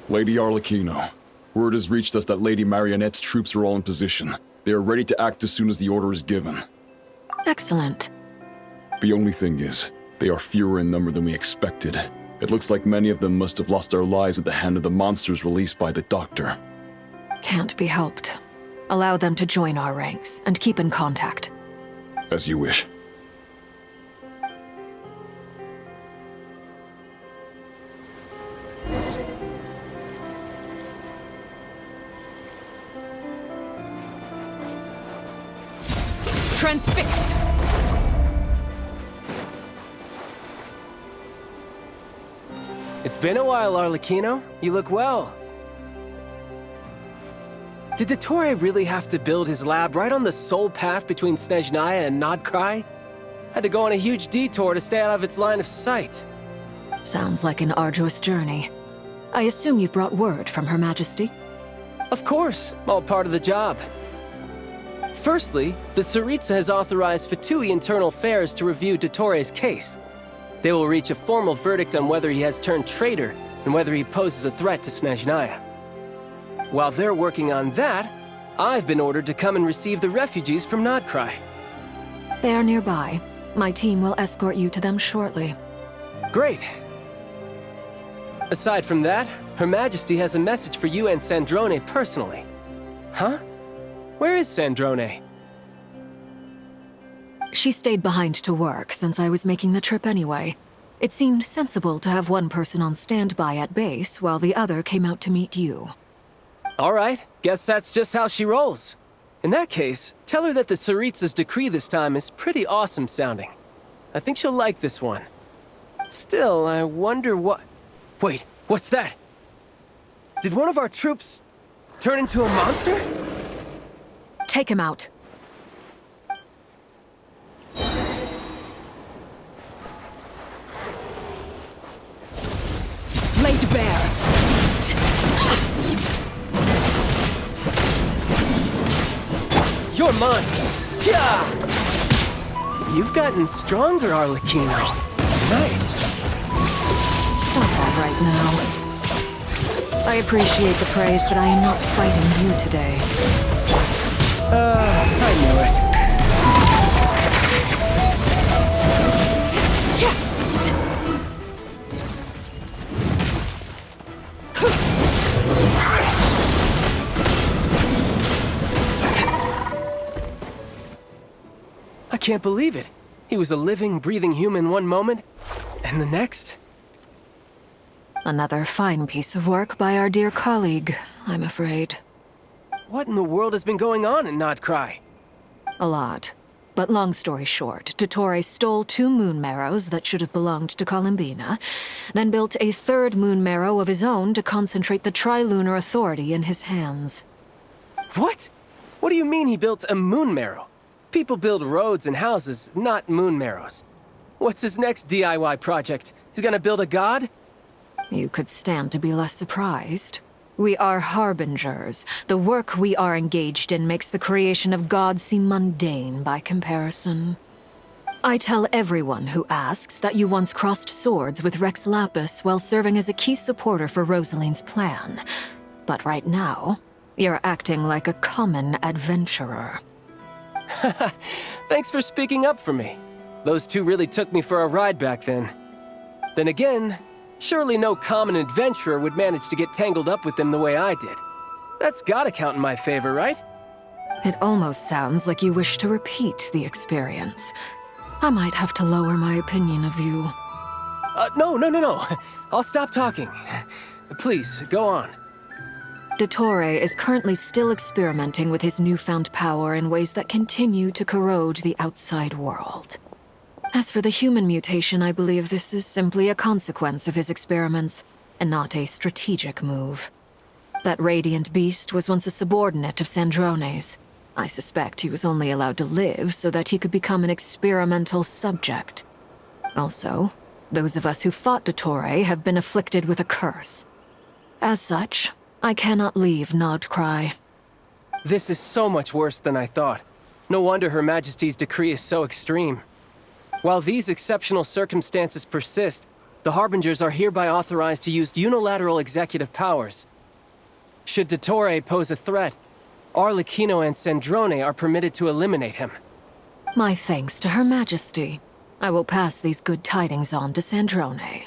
Lady Arlecchino, word has reached us that Lady Marionette's troops are all in position. They are ready to act as soon as the order is given. Excellent. The only thing is, they are fewer in number than we expected. It looks like many of them must have lost their lives at the hand of the monsters released by the Doctor. Can't be helped. Allow them to join our ranks, and keep in contact. As you wish. Transfixed! It's been a while, Arlecchino. You look well. Did Dottore really have to build his lab right on the sole path between Snezhnaya and Nod-Krai? Had to go on a huge detour to stay out of its line of sight. Sounds like an arduous journey. I assume you've brought word from Her Majesty? Of course, all part of the job. Firstly, the Tsaritsa has authorized Fatui Internal Affairs to review Dottore's case. They will reach a formal verdict on whether he has turned traitor and whether he poses a threat to Snezhnaya. While they're working on that, I've been ordered to come and receive the refugees from Nod-Krai. They are nearby. My team will escort you to them shortly. Great. Aside from that, Her Majesty has a message for you and Sandrone personally. Huh? Where is Sandrone? She stayed behind to work since I was making the trip anyway. It seemed sensible to have one person on standby at base while the other came out to meet you. All right, guess that's just how she rolls. In that case, tell her that the Tsaritsa's decree this time is pretty awesome sounding. I think she'll like this one. Still, I wonder what... Wait, what's that? Did one of our troops turn into a monster? Take him out. Laid bare. You're mine! Yeah! You've gotten stronger, Arlecchino. Nice. Stop that right now. I appreciate the praise, but I am not fighting you today. I knew it. I can't believe it. He was a living, breathing human one moment, and the next... Another fine piece of work by our dear colleague, I'm afraid. What in the world has been going on in Nod-Krai? A lot. But long story short, Dottore stole 2 moon marrows that should have belonged to Columbina, then built a 3rd moon marrow of his own to concentrate the Trilunar Authority in his hands. What? What do you mean he built a moon marrow? People build roads and houses, not moon marrows. What's his next DIY project? He's gonna build a god? You could stand to be less surprised. We are harbingers. The work we are engaged in makes the creation of gods seem mundane by comparison. I tell everyone who asks that you once crossed swords with Rex Lapis while serving as a key supporter for Rosaline's plan. But right now, you're acting like a common adventurer. Thanks for speaking up for me. Those 2 really took me for a ride back then. Then again, surely no common adventurer would manage to get tangled up with them the way I did. That's gotta count in my favor, right? It almost sounds like you wish to repeat the experience. I might have to lower my opinion of you. No. I'll stop talking. Please, go on. Dottore is currently still experimenting with his newfound power in ways that continue to corrode the outside world. As for the human mutation, I believe this is simply a consequence of his experiments, and not a strategic move. That radiant beast was once a subordinate of Sandrone's. I suspect he was only allowed to live so that he could become an experimental subject. Also, those of us who fought Dottore have been afflicted with a curse. As such, I cannot leave Nod-Krai. This is so much worse than I thought. No wonder Her Majesty's decree is so extreme. While these exceptional circumstances persist, the Harbingers are hereby authorized to use unilateral executive powers. Should Dottore pose a threat, Arlecchino and Sandrone are permitted to eliminate him. My thanks to Her Majesty. I will pass these good tidings on to Sandrone.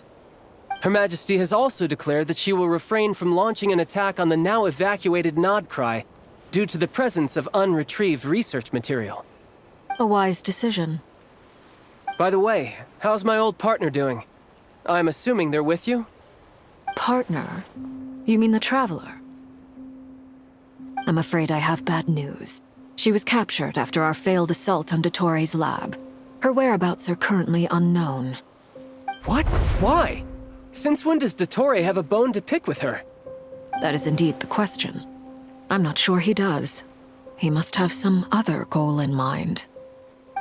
Her Majesty has also declared that she will refrain from launching an attack on the now evacuated Nod-Krai due to the presence of unretrieved research material. A wise decision. By the way, how's my old partner doing? I'm assuming they're with you? Partner? You mean the Traveler? I'm afraid I have bad news. She was captured after our failed assault on Dottore's lab. Her whereabouts are currently unknown. What? Why? Since when does Dottore have a bone to pick with her? That is indeed the question. I'm not sure he does. He must have some other goal in mind.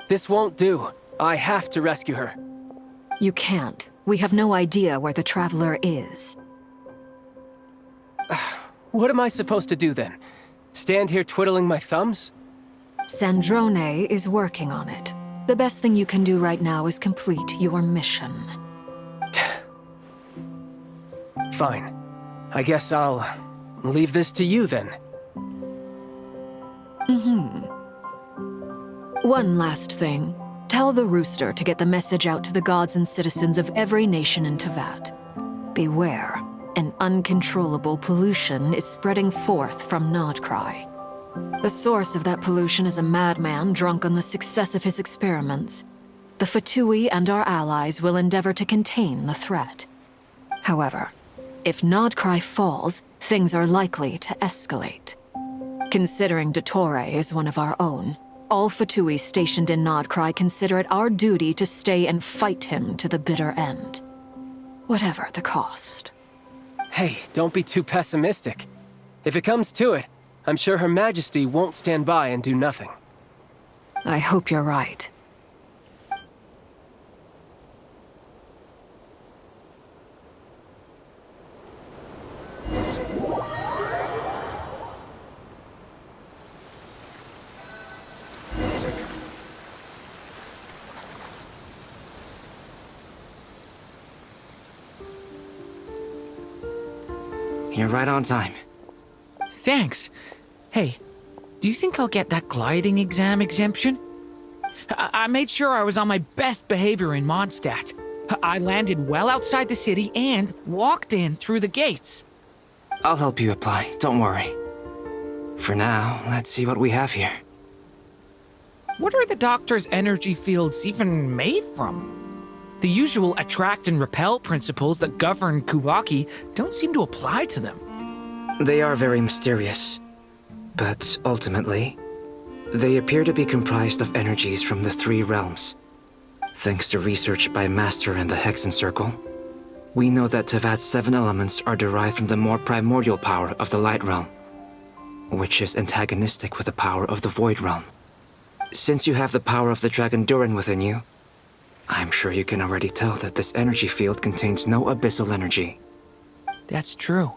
This won't do. I have to rescue her. You can't. We have no idea where the Traveler is. What am I supposed to do then? Stand here twiddling my thumbs? Sandrone is working on it. The best thing you can do right now is complete your mission. Fine. I guess I'll leave this to you then. One last thing. Tell the Rooster to get the message out to the gods and citizens of every nation in Teyvat. Beware. An uncontrollable pollution is spreading forth from Nod-Krai. The source of that pollution is a madman drunk on the success of his experiments. The Fatui and our allies will endeavor to contain the threat. However, if Nod-Krai falls, things are likely to escalate. Considering Dottore is one of our own, all Fatui stationed in Nod-Krai consider it our duty to stay and fight him to the bitter end. Whatever the cost. Hey, don't be too pessimistic. If it comes to it, I'm sure Her Majesty won't stand by and do nothing. I hope you're right. You're right on time. Thanks. Hey, do you think I'll get that gliding exam exemption? I made sure I was on my best behavior in Mondstadt. I landed well outside the city and walked in through the gates. I'll help you apply, don't worry. For now, let's see what we have here. What are the doctor's energy fields even made from? The usual attract and repel principles that govern Kuvaki don't seem to apply to them. They are very mysterious, but ultimately, they appear to be comprised of energies from the three realms. Thanks to research by Master and the Hexen Circle, we know that Teyvat's 7 elements are derived from the more primordial power of the Light Realm, which is antagonistic with the power of the Void Realm. Since you have the power of the Dragon Durin within you, I'm sure you can already tell that this energy field contains no abyssal energy. That's true.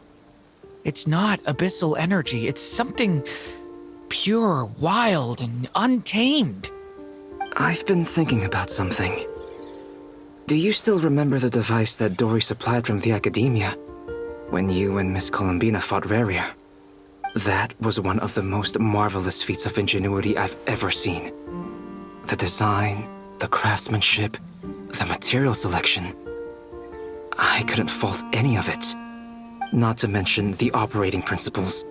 It's not abyssal energy, it's something pure, wild, and untamed. I've been thinking about something. Do you still remember the device that Dory supplied from the Academia when you and Miss Columbina fought Rarier? That was one of the most marvelous feats of ingenuity I've ever seen. The design, the craftsmanship, the material selection. I couldn't fault any of it. Not to mention the operating principles.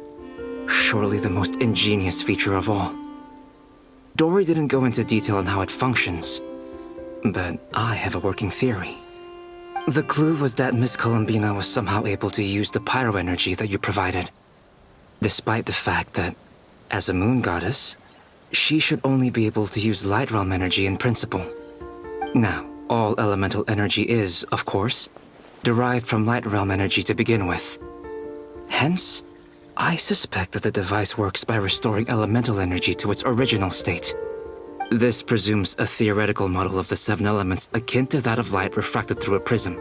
Surely the most ingenious feature of all. Dory didn't go into detail on how it functions, but I have a working theory. The clue was that Miss Columbina was somehow able to use the pyro energy that you provided, despite the fact that, as a moon goddess, she should only be able to use Light Realm energy in principle. Now, all elemental energy is, of course, derived from Light Realm energy to begin with. Hence, I suspect that the device works by restoring elemental energy to its original state. This presumes a theoretical model of the 7 elements akin to that of light refracted through a prism.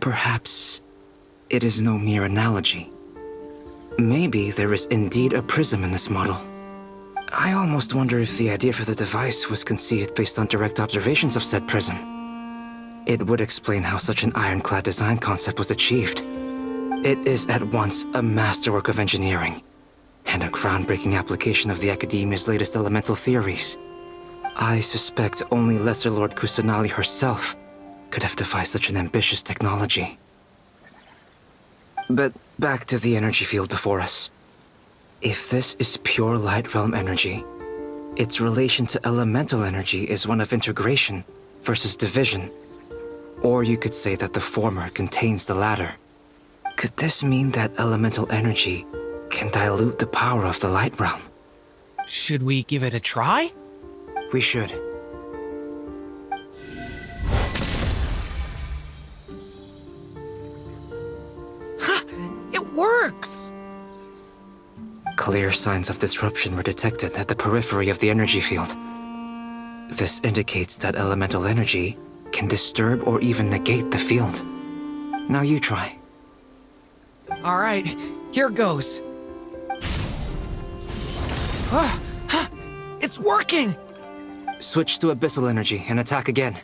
Perhaps it is no mere analogy. Maybe there is indeed a prism in this model. I almost wonder if the idea for the device was conceived based on direct observations of said prism. It would explain how such an ironclad design concept was achieved. It is at once a masterwork of engineering and a groundbreaking application of the Academia's latest elemental theories. I suspect only Lesser Lord Kusanali herself could have devised such an ambitious technology. But back to the energy field before us. If this is pure Light Realm energy, its relation to elemental energy is one of integration versus division. Or you could say that the former contains the latter. Could this mean that elemental energy can dilute the power of the Light Realm? Should we give it a try? We should. Ha! It works! Clear signs of disruption were detected at the periphery of the energy field. This indicates that elemental energy can disturb or even negate the field. Now you try. All right, here goes. It's working! Switch to abyssal energy and attack again.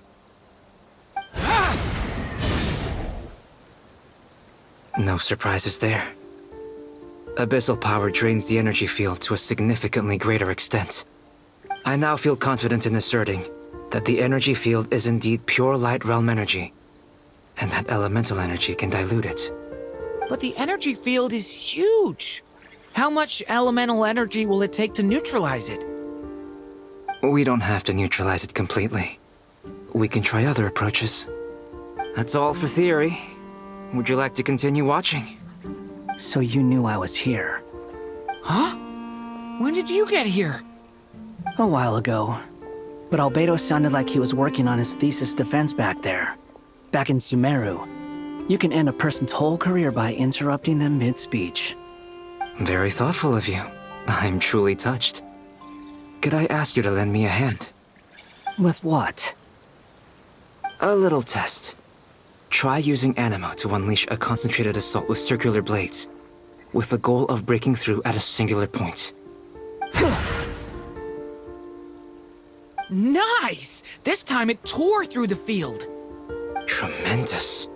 No surprises there. Abyssal power drains the energy field to a significantly greater extent. I now feel confident in asserting that the energy field is indeed pure Light Realm energy, and that elemental energy can dilute it. But the energy field is huge. How much elemental energy will it take to neutralize it? We don't have to neutralize it completely. We can try other approaches. That's all for theory. Would you like to continue watching? So you knew I was here. Huh? When did you get here? A while ago. But Albedo sounded like he was working on his thesis defense back there. Back in Sumeru. You can end a person's whole career by interrupting them mid-speech. Very thoughtful of you. I'm truly touched. Could I ask you to lend me a hand? With what? A little test. Try using Animo to unleash a concentrated assault with circular blades, with the goal of breaking through at a singular point. Nice! This time it tore through the field. Tremendous.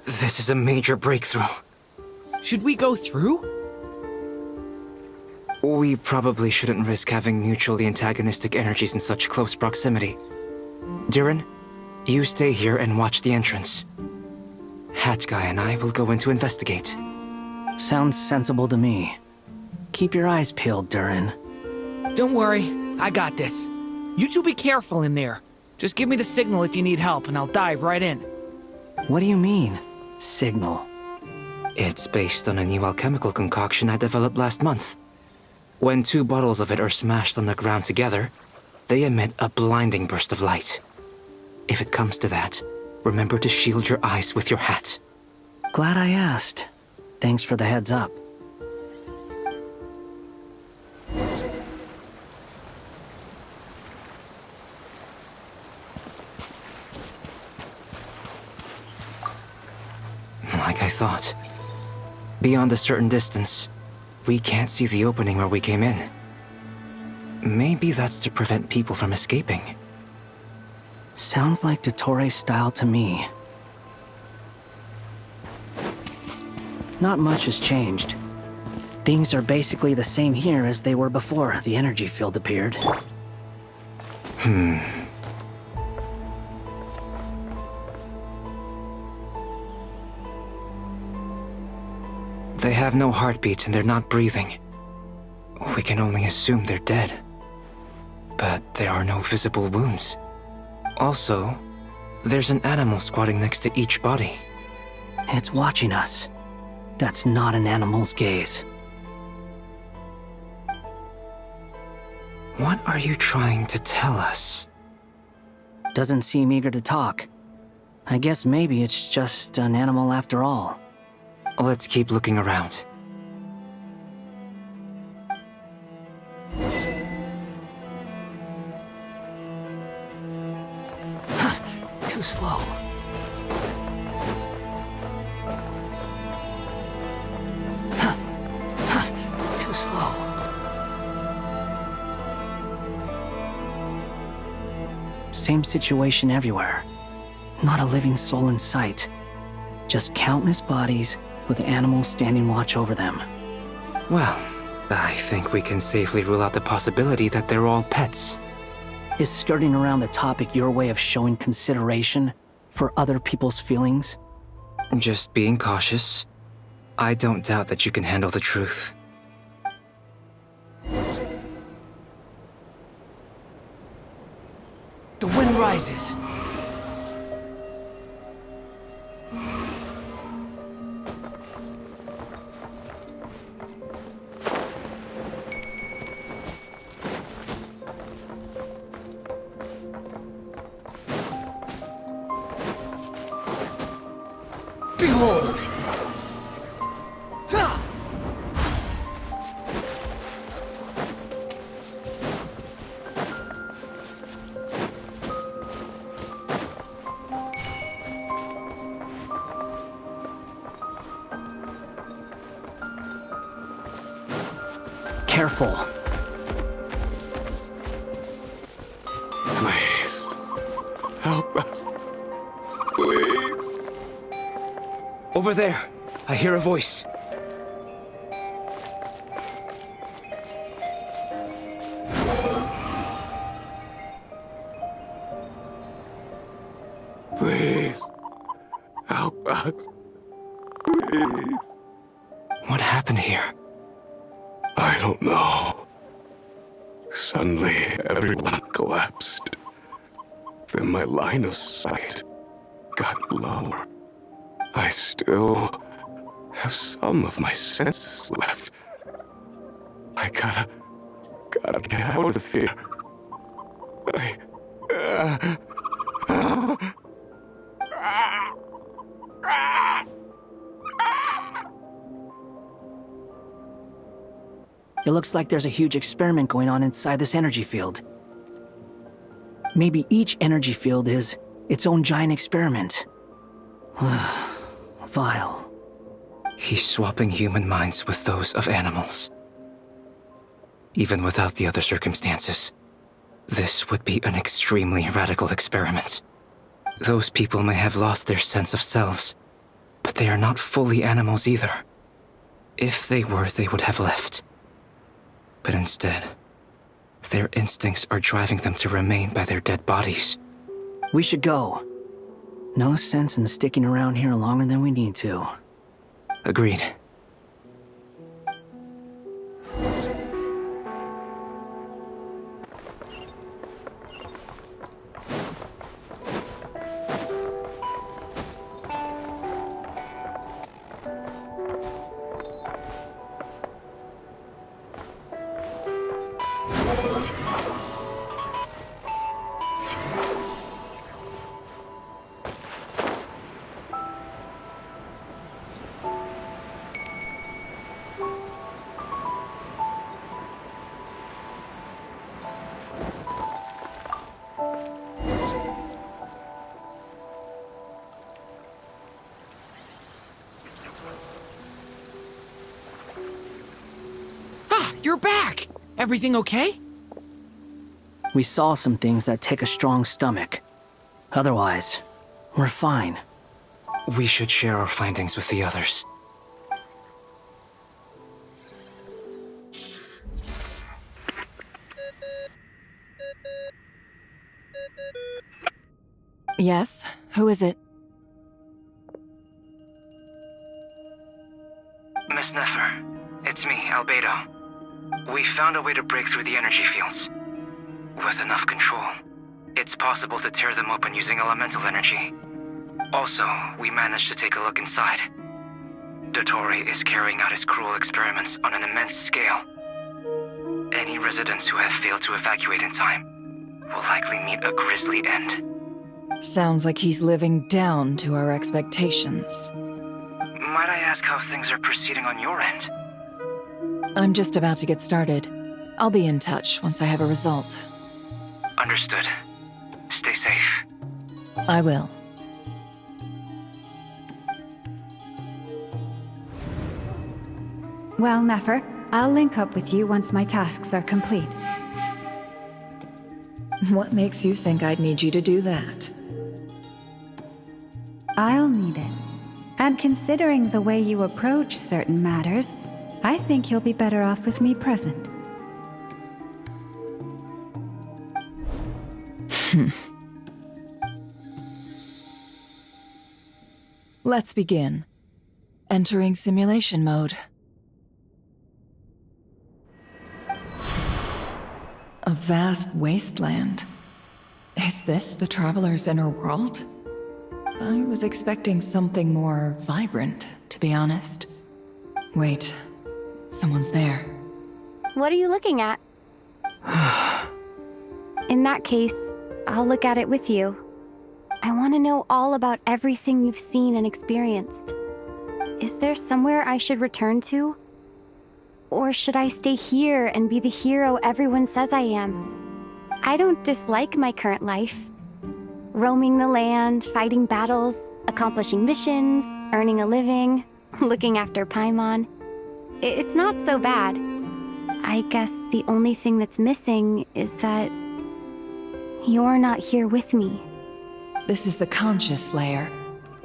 This is a major breakthrough. Should we go through? We probably shouldn't risk having mutually antagonistic energies in such close proximity. Durin, you stay here and watch the entrance. Hat Guy and I will go in to investigate. Sounds sensible to me. Keep your eyes peeled, Durin. Don't worry, I got this. You two be careful in there. Just give me the signal if you need help and I'll dive right in. What do you mean, signal? It's based on a new alchemical concoction I developed last month. When 2 bottles of it are smashed on the ground together, they emit a blinding burst of light. If it comes to that, remember to shield your eyes with your hat. Glad I asked. Thanks for the heads up. Like I thought. Beyond a certain distance, we can't see the opening where we came in. Maybe that's to prevent people from escaping. Sounds like Dottore style to me. Not much has changed. Things are basically the same here as they were before the energy field appeared. They have no heartbeats and they're not breathing. We can only assume they're dead. But there are no visible wounds. Also, there's an animal squatting next to each body. It's watching us. That's not an animal's gaze. What are you trying to tell us? Doesn't seem eager to talk. I guess maybe it's just an animal after all. Let's keep looking around. Too slow. Too slow. Same situation everywhere. Not a living soul in sight. Just countless bodies with animals standing watch over them. Well, I think we can safely rule out the possibility that they're all pets. Is skirting around the topic your way of showing consideration for other people's feelings? Just being cautious. I don't doubt that you can handle the truth. The wind rises. Behold! Careful. Please. Help us. Please. Over there, I hear a voice. Please. Help us. Please. What happened here? I don't know. Suddenly, everyone collapsed. Then my line of sight got lower. I still have some of my senses left. I gotta get out of here. It looks like there's a huge experiment going on inside this energy field. Maybe each energy field is its own giant experiment. Vile. He's swapping human minds with those of animals. Even without the other circumstances, this would be an extremely radical experiment. Those people may have lost their sense of selves, but they are not fully animals either. If they were, they would have left. But instead, their instincts are driving them to remain by their dead bodies. We should go. No sense in sticking around here longer than we need to. Agreed. You're back! Everything okay? We saw some things that take a strong stomach. Otherwise, we're fine. We should share our findings with the others. Yes? Who is it? Miss Nefer, it's me, Albedo. We found a way to break through the energy fields. With enough control, it's possible to tear them open using elemental energy. Also, we managed to take a look inside. Dottore is carrying out his cruel experiments on an immense scale. Any residents who have failed to evacuate in time will likely meet a grisly end. Sounds like he's living down to our expectations. Might I ask how things are proceeding on your end? I'm just about to get started. I'll be in touch once I have a result. Understood. Stay safe. I will. Well, Nefer, I'll link up with you once my tasks are complete. What makes you think I'd need you to do that? I'll need it. And considering the way you approach certain matters, I think you'll be better off with me present. Let's begin. Entering simulation mode. A vast wasteland. Is this the Traveler's inner world? I was expecting something more vibrant, to be honest. Wait, someone's there. What are you looking at? In that case, I'll look at it with you. I want to know all about everything you've seen and experienced. Is there somewhere I should return to? Or should I stay here and be the hero everyone says I am? I don't dislike my current life. Roaming the land, fighting battles, accomplishing missions, earning a living, looking after Paimon. It's not so bad. I guess the only thing that's missing is that you're not here with me. This is the conscious layer,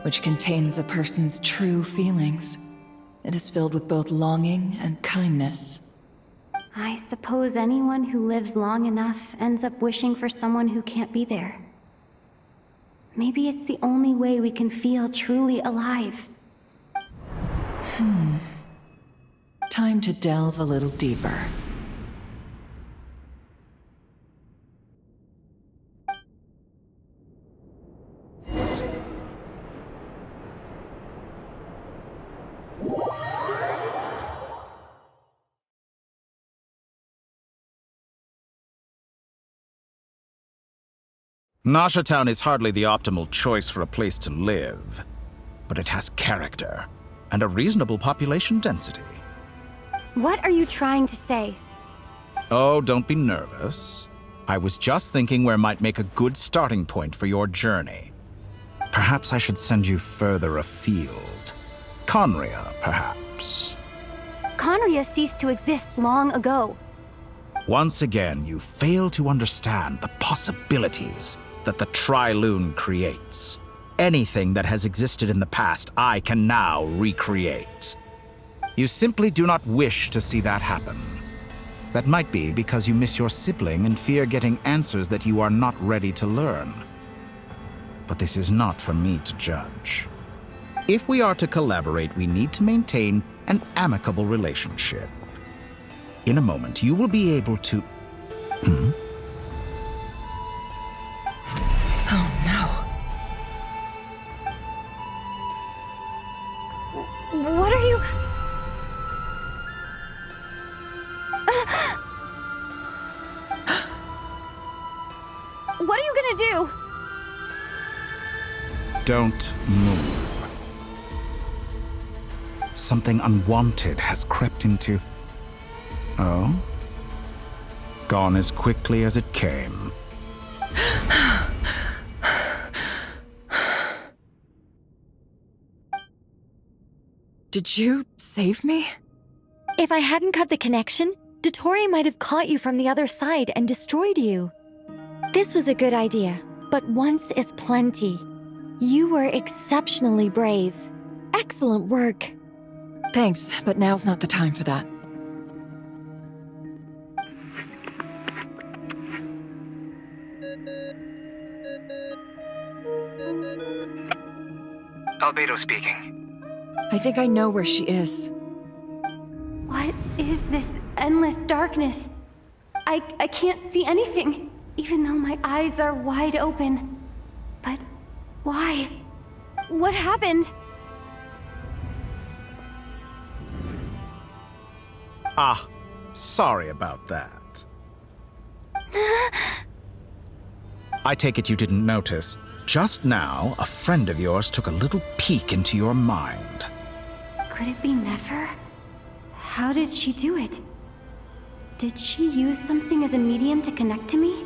which contains a person's true feelings. It is filled with both longing and kindness. I suppose anyone who lives long enough ends up wishing for someone who can't be there. Maybe it's the only way we can feel truly alive. Time to delve a little deeper. Nasha Town is hardly the optimal choice for a place to live, but it has character and a reasonable population density. What are you trying to say? Oh, don't be nervous. I was just thinking where might make a good starting point for your journey. Perhaps I should send you further afield. Conria, perhaps. Conria ceased to exist long ago. Once again, you fail to understand the possibilities that the Tri-Lune creates. Anything that has existed in the past, I can now recreate. You simply do not wish to see that happen. That might be because you miss your sibling and fear getting answers that you are not ready to learn. But this is not for me to judge. If we are to collaborate, we need to maintain an amicable relationship. In a moment, you will be able to... Oh no. What are you... What are you gonna do? Don't move. Something unwanted has crept into... Oh? Gone as quickly as it came. Did you save me? If I hadn't cut the connection, Dottore might have caught you from the other side and destroyed you. This was a good idea, but once is plenty. You were exceptionally brave. Excellent work. Thanks, but now's not the time for that. Albedo speaking. I think I know where she is. What is this endless darkness? I can't see anything, even though my eyes are wide open. But why? What happened? Ah, sorry about that. I take it you didn't notice. Just now, a friend of yours took a little peek into your mind. Could it be Nefer? How did she do it? Did she use something as a medium to connect to me?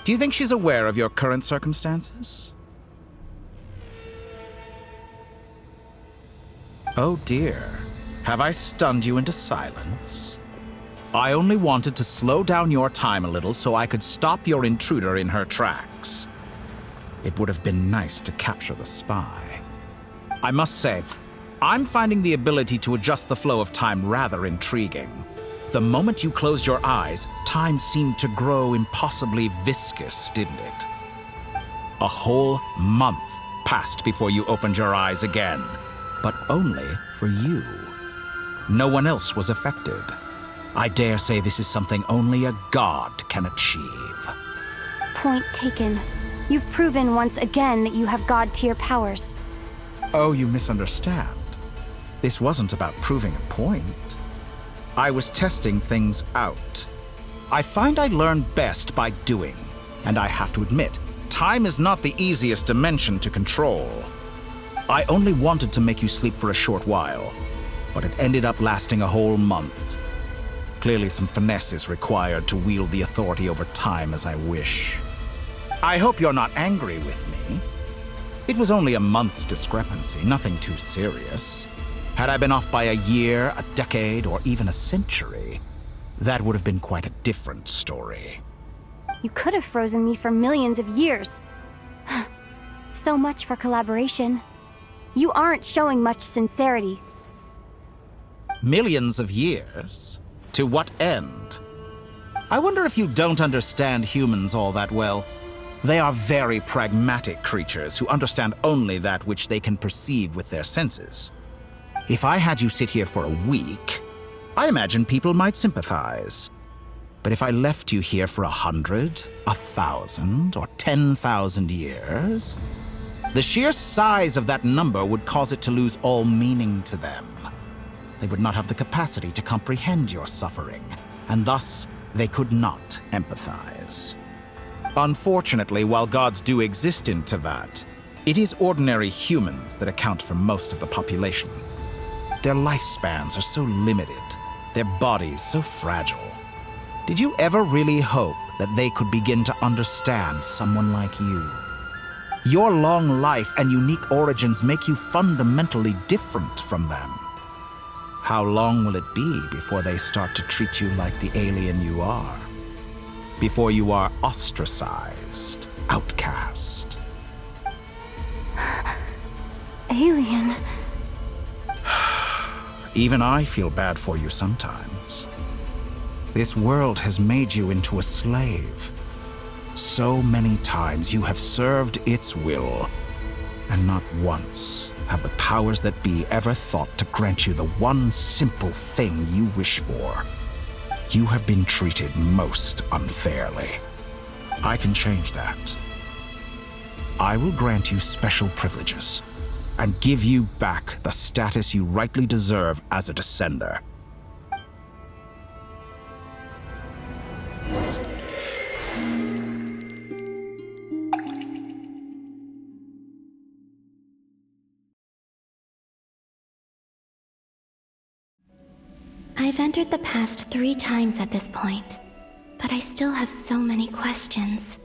Do you think she's aware of your current circumstances? Oh dear. Have I stunned you into silence? I only wanted to slow down your time a little so I could stop your intruder in her tracks. It would have been nice to capture the spy. I must say, I'm finding the ability to adjust the flow of time rather intriguing. The moment you closed your eyes, time seemed to grow impossibly viscous, didn't it? A whole month passed before you opened your eyes again, but only for you. No one else was affected. I dare say this is something only a god can achieve. Point taken. You've proven once again that you have god-tier powers. Oh, you misunderstand. This wasn't about proving a point. I was testing things out. I find I learn best by doing, and I have to admit, time is not the easiest dimension to control. I only wanted to make you sleep for a short while, but it ended up lasting a whole month. Clearly some finesse is required to wield the authority over time as I wish. I hope you're not angry with me. It was only a month's discrepancy, nothing too serious. Had I been off by a year, a decade, or even a century, that would have been quite a different story. You could have frozen me for millions of years. So much for collaboration. You aren't showing much sincerity. Millions of years? To what end? I wonder if you don't understand humans all that well. They are very pragmatic creatures who understand only that which they can perceive with their senses. If I had you sit here for a week, I imagine people might sympathize. But if I left you here for 100, 1,000, or 10,000 years, the sheer size of that number would cause it to lose all meaning to them. They would not have the capacity to comprehend your suffering, and thus they could not empathize. Unfortunately, while gods do exist in Teyvat, it is ordinary humans that account for most of the population. Their lifespans are so limited, their bodies so fragile. Did you ever really hope that they could begin to understand someone like you? Your long life and unique origins make you fundamentally different from them. How long will it be before they start to treat you like the alien you are? Before you are ostracized, outcast? Alien. Even I feel bad for you sometimes. This world has made you into a slave. So many times you have served its will, and not once have the powers that be ever thought to grant you the one simple thing you wish for. You have been treated most unfairly. I can change that. I will grant you special privileges and give you back the status you rightly deserve as a descender. I've entered the past 3 times at this point, but I still have so many questions.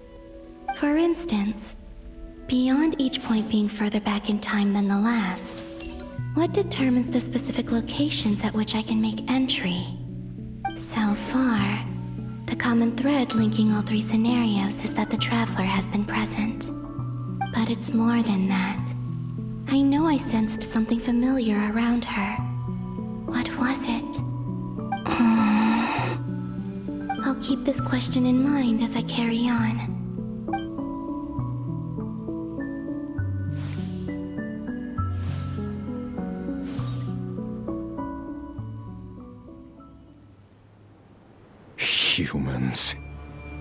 For instance, beyond each point being further back in time than the last, what determines the specific locations at which I can make entry? So far, the common thread linking all 3 scenarios is that the Traveler has been present. But it's more than that. I know I sensed something familiar around her. What was it? I'll keep this question in mind as I carry on. Humans,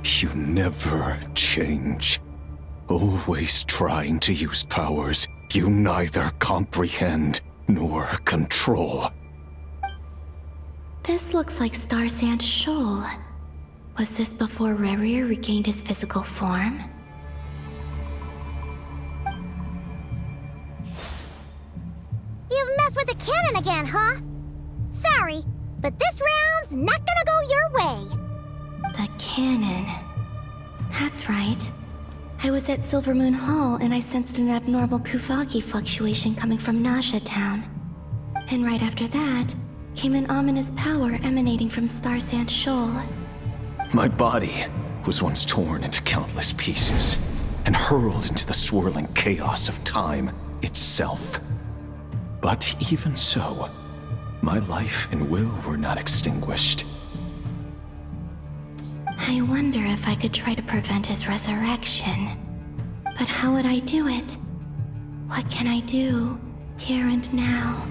you never change. Always trying to use powers you neither comprehend nor control. This looks like Star Sand Shoal. Was this before Rerir regained his physical form? You've messed with the cannon again, huh? Sorry, but this round's not gonna go your way. The cannon. That's right. I was at Silvermoon Hall and I sensed an abnormal Kuvagi fluctuation coming from Nasha Town. And right after that, came an ominous power emanating from Star Sand Shoal. My body was once torn into countless pieces and hurled into the swirling chaos of time itself. But even so, my life and will were not extinguished. I wonder if I could try to prevent his resurrection. But how would I do it? What can I do, here and now?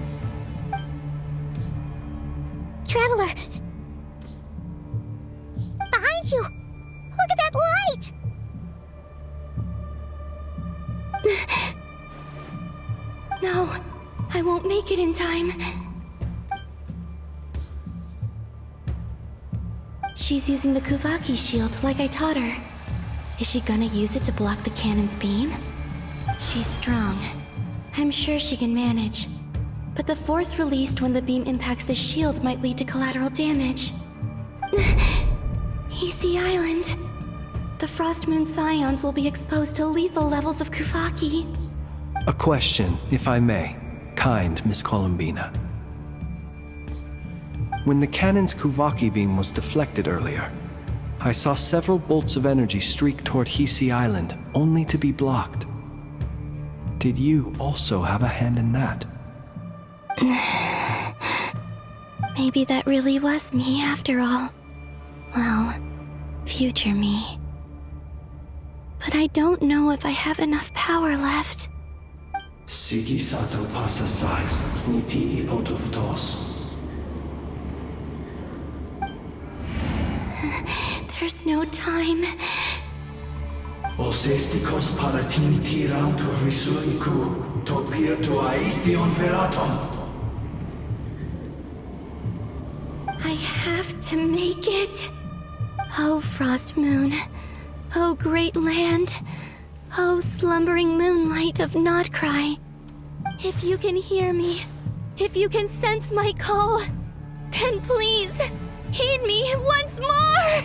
Traveler! Behind you! Look at that light! No, I won't make it in time. She's using the Kuvaki shield like I taught her. Is she gonna use it to block the cannon's beam? She's strong. I'm sure she can manage. But the force released when the beam impacts the shield might lead to collateral damage. EC Island. The Frost Moon Scions will be exposed to lethal levels of Kuvaki. A question, if I may, kind Miss Columbina. When the cannon's Kuvaki beam was deflected earlier, I saw several bolts of energy streak toward Hisi Island, only to be blocked. Did you also have a hand in that? Maybe that really was me after all. Well, future me. But I don't know if I have enough power left. Sigi sato pasa sais, niti ipotuvtos. There's no time. Osestikos palatini tiranto risuiku, topirto aithion veraton. I have to make it. Oh, Frost Moon. Oh, great land. Oh, slumbering moonlight of Nod-Krai. If you can hear me, if you can sense my call, then please, heed me once more!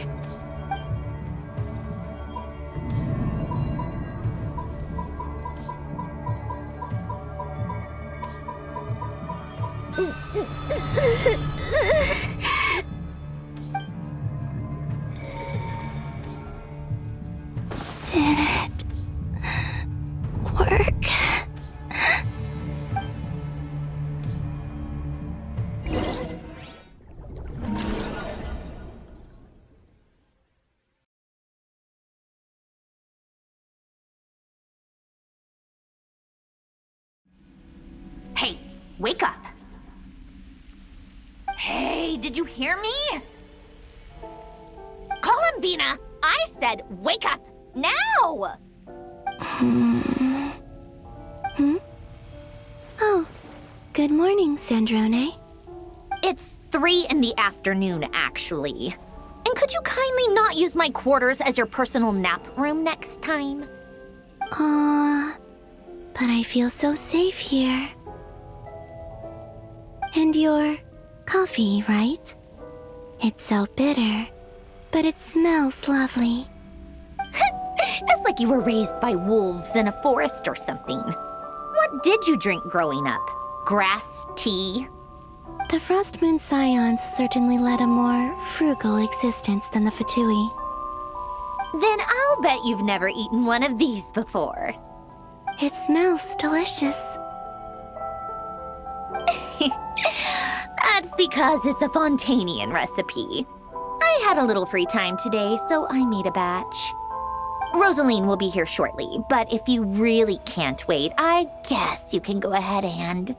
Did it work? Hey, wake up! Hey, did you hear me? Columbina, I said wake up! Now! Oh, good morning, Sandrone. It's 3 in the afternoon, actually. And could you kindly not use my quarters as your personal nap room next time? But I feel so safe here. And your coffee, right? It's so bitter, but it smells lovely. It's like you were raised by wolves in a forest or something. What did you drink growing up? Grass tea? The Frost Moon Scions certainly led a more frugal existence than the Fatui. Then I'll bet you've never eaten one of these before. It smells delicious. That's because it's a Fontanian recipe. I had a little free time today, so I made a batch. Rosaline will be here shortly, but if you really can't wait, I guess you can go ahead and...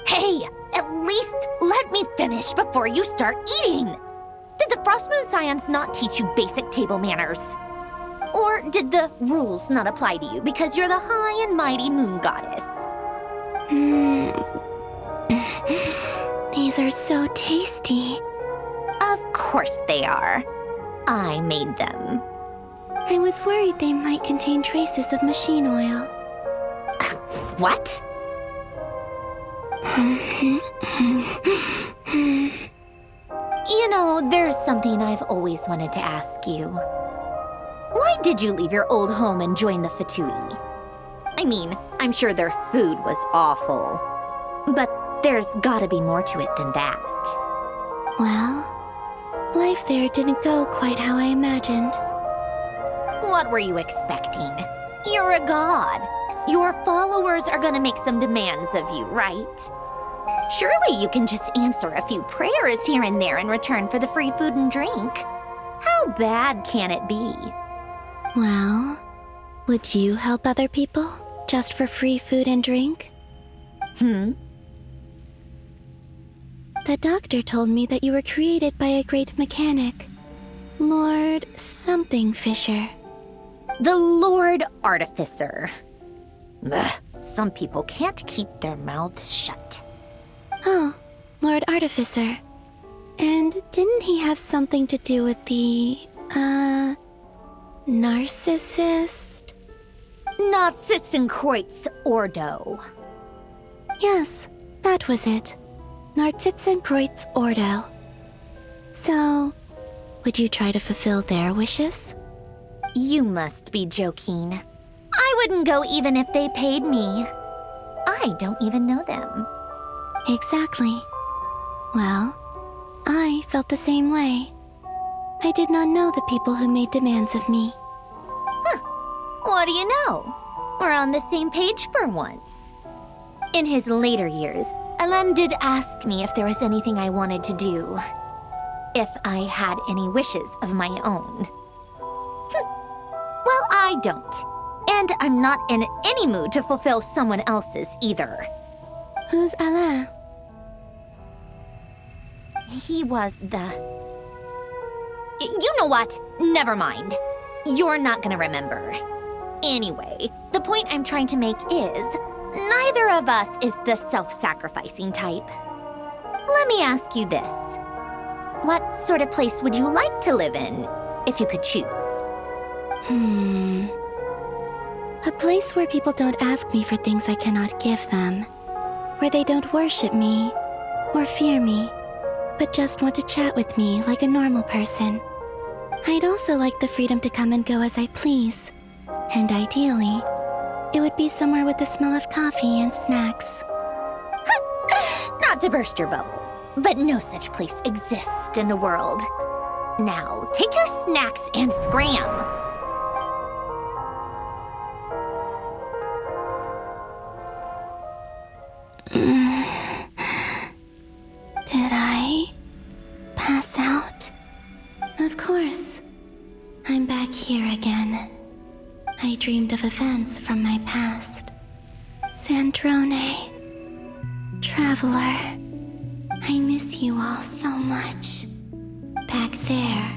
Hey, at least let me finish before you start eating! Did the Frost Moon Scions not teach you basic table manners? Or did the rules not apply to you because you're the high and mighty moon goddess? These are so tasty. Of course they are. I made them. I was worried they might contain traces of machine oil. What? You know, there's something I've always wanted to ask you. Why did you leave your old home and join the Fatui? I mean, I'm sure their food was awful. But there's gotta be more to it than that. Well, life there didn't go quite how I imagined. What were you expecting? You're a god. Your followers are gonna make some demands of you, right? Surely you can just answer a few prayers here and there in return for the free food and drink. How bad can it be? Well, would you help other people just for free food and drink? The doctor told me that you were created by a great mechanic, Lord something Fisher. The Lord Artificer. Ugh, some people can't keep their mouths shut. Oh, Lord Artificer. And didn't he have something to do with the, narcissist? Narcissenkreuz Ordo. Yes, that was it. Narcissenkreuz Ordo. So, would you try to fulfill their wishes? You must be joking. I wouldn't go even if they paid me. I don't even know them. Exactly. Well, I felt the same way. I did not know the people who made demands of me. What do you know? We're on the same page for once. In his later years, Alan did ask me if there was anything I wanted to do. If I had any wishes of my own. Well, I don't. And I'm not in any mood to fulfill someone else's either. Who's Alain? He was the... You know what? Never mind. You're not gonna remember. Anyway, the point I'm trying to make is, neither of us is the self-sacrificing type. Let me ask you this. What sort of place would you like to live in, if you could choose? A place where people don't ask me for things I cannot give them. Where they don't worship me, or fear me, but just want to chat with me like a normal person. I'd also like the freedom to come and go as I please. And ideally, it would be somewhere with the smell of coffee and snacks. Not to burst your bubble, but no such place exists in the world. Now, take your snacks and scram. Did I pass out? Of course. I'm back here again. I dreamed of events from my past. Sandrone. Traveler. I miss you all so much. Back there.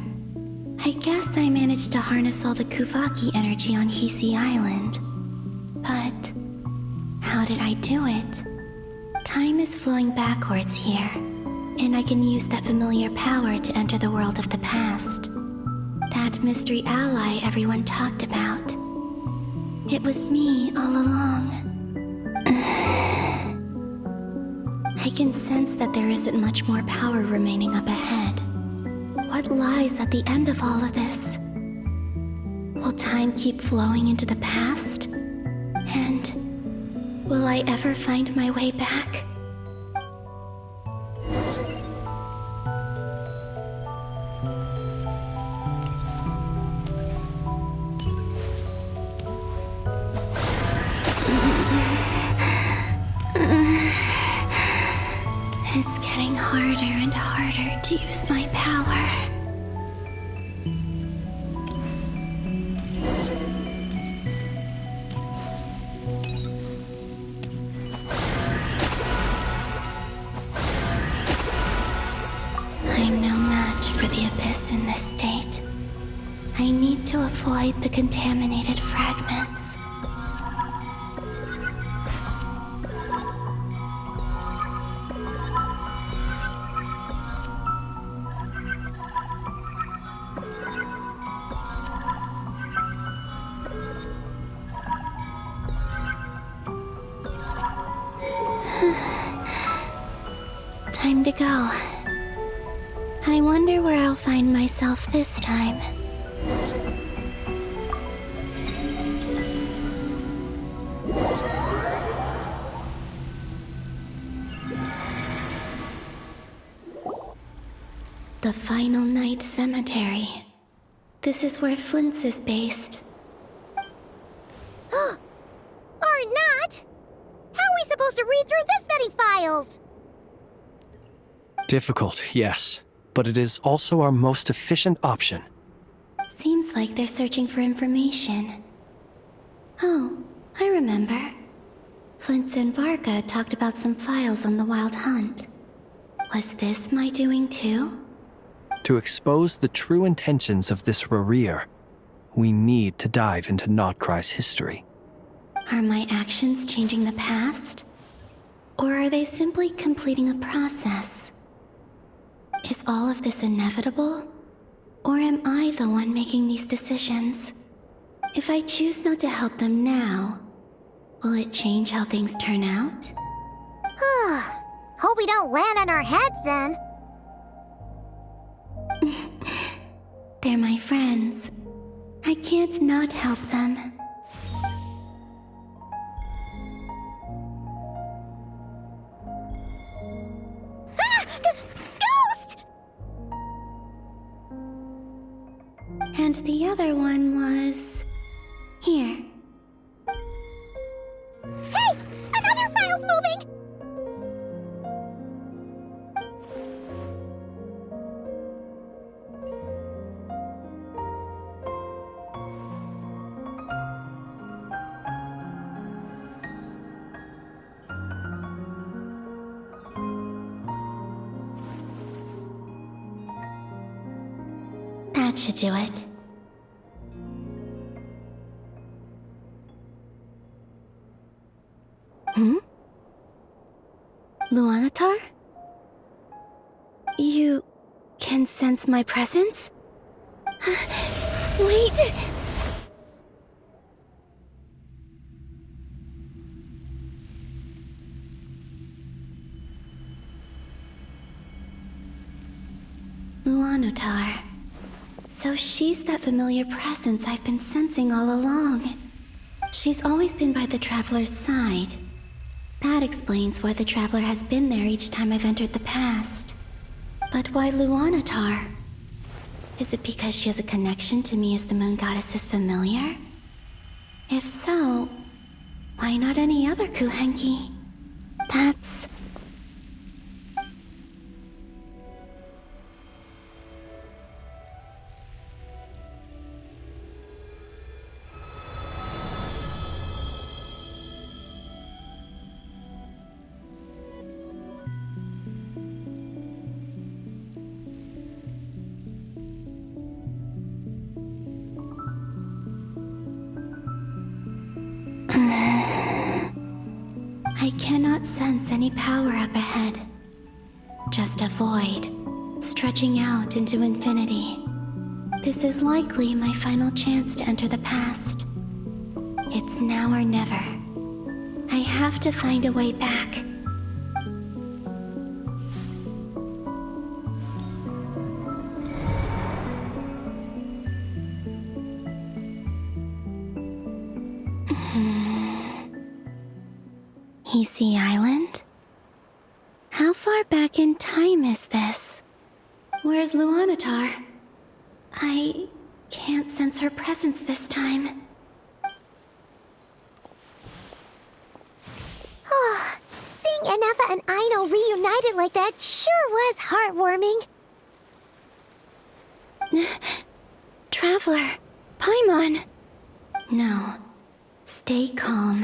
I guess I managed to harness all the Kuvaki energy on Hisi Island. But how did I do it? Time is flowing backwards here, and I can use that familiar power to enter the world of the past. That mystery ally everyone talked about. It was me all along. I can sense that there isn't much more power remaining up ahead. What lies at the end of all of this? Will time keep flowing into the past? And will I ever find my way back? It's getting harder and harder to use my power. I'm no match for the Abyss in this state. I need to avoid the contaminated fragments. Time to go. I wonder where I'll find myself this time. The Final Night Cemetery. This is where Flint's is based. Are files. Difficult, yes, but it is also our most efficient option. Seems like they're searching for information. Oh, I remember. Flintz and Varga talked about some files on the Wild Hunt. Was this my doing too? To expose the true intentions of this Rerir, we need to dive into Nod-Krai's history. Are my actions changing the past? Or are they simply completing a process? Is all of this inevitable? Or am I the one making these decisions? If I choose not to help them now, will it change how things turn out? Hope we don't land on our heads then. They're my friends. I can't not help them. Ghost! And the other one was... here. Hey! Another file's moving! That should do it. Luanatar? You can sense my presence? Wait! Luanatar. So she's that familiar presence I've been sensing all along. She's always been by the Traveler's side. That explains why the Traveler has been there each time I've entered the past. But why Luanatar? Is it because she has a connection to me as the Moon Goddess's familiar? If so, why not any other Kuhenki? That's... I cannot sense any power up ahead. Just a void, stretching out into infinity. This is likely my final chance to enter the past. It's now or never. I have to find a way back. Hisi Island? How far back in time is this? Where's Luanatar? I can't sense her presence this time. Seeing Enefa and Aino reunited like that sure was heartwarming. Traveler, Paimon! No, stay calm.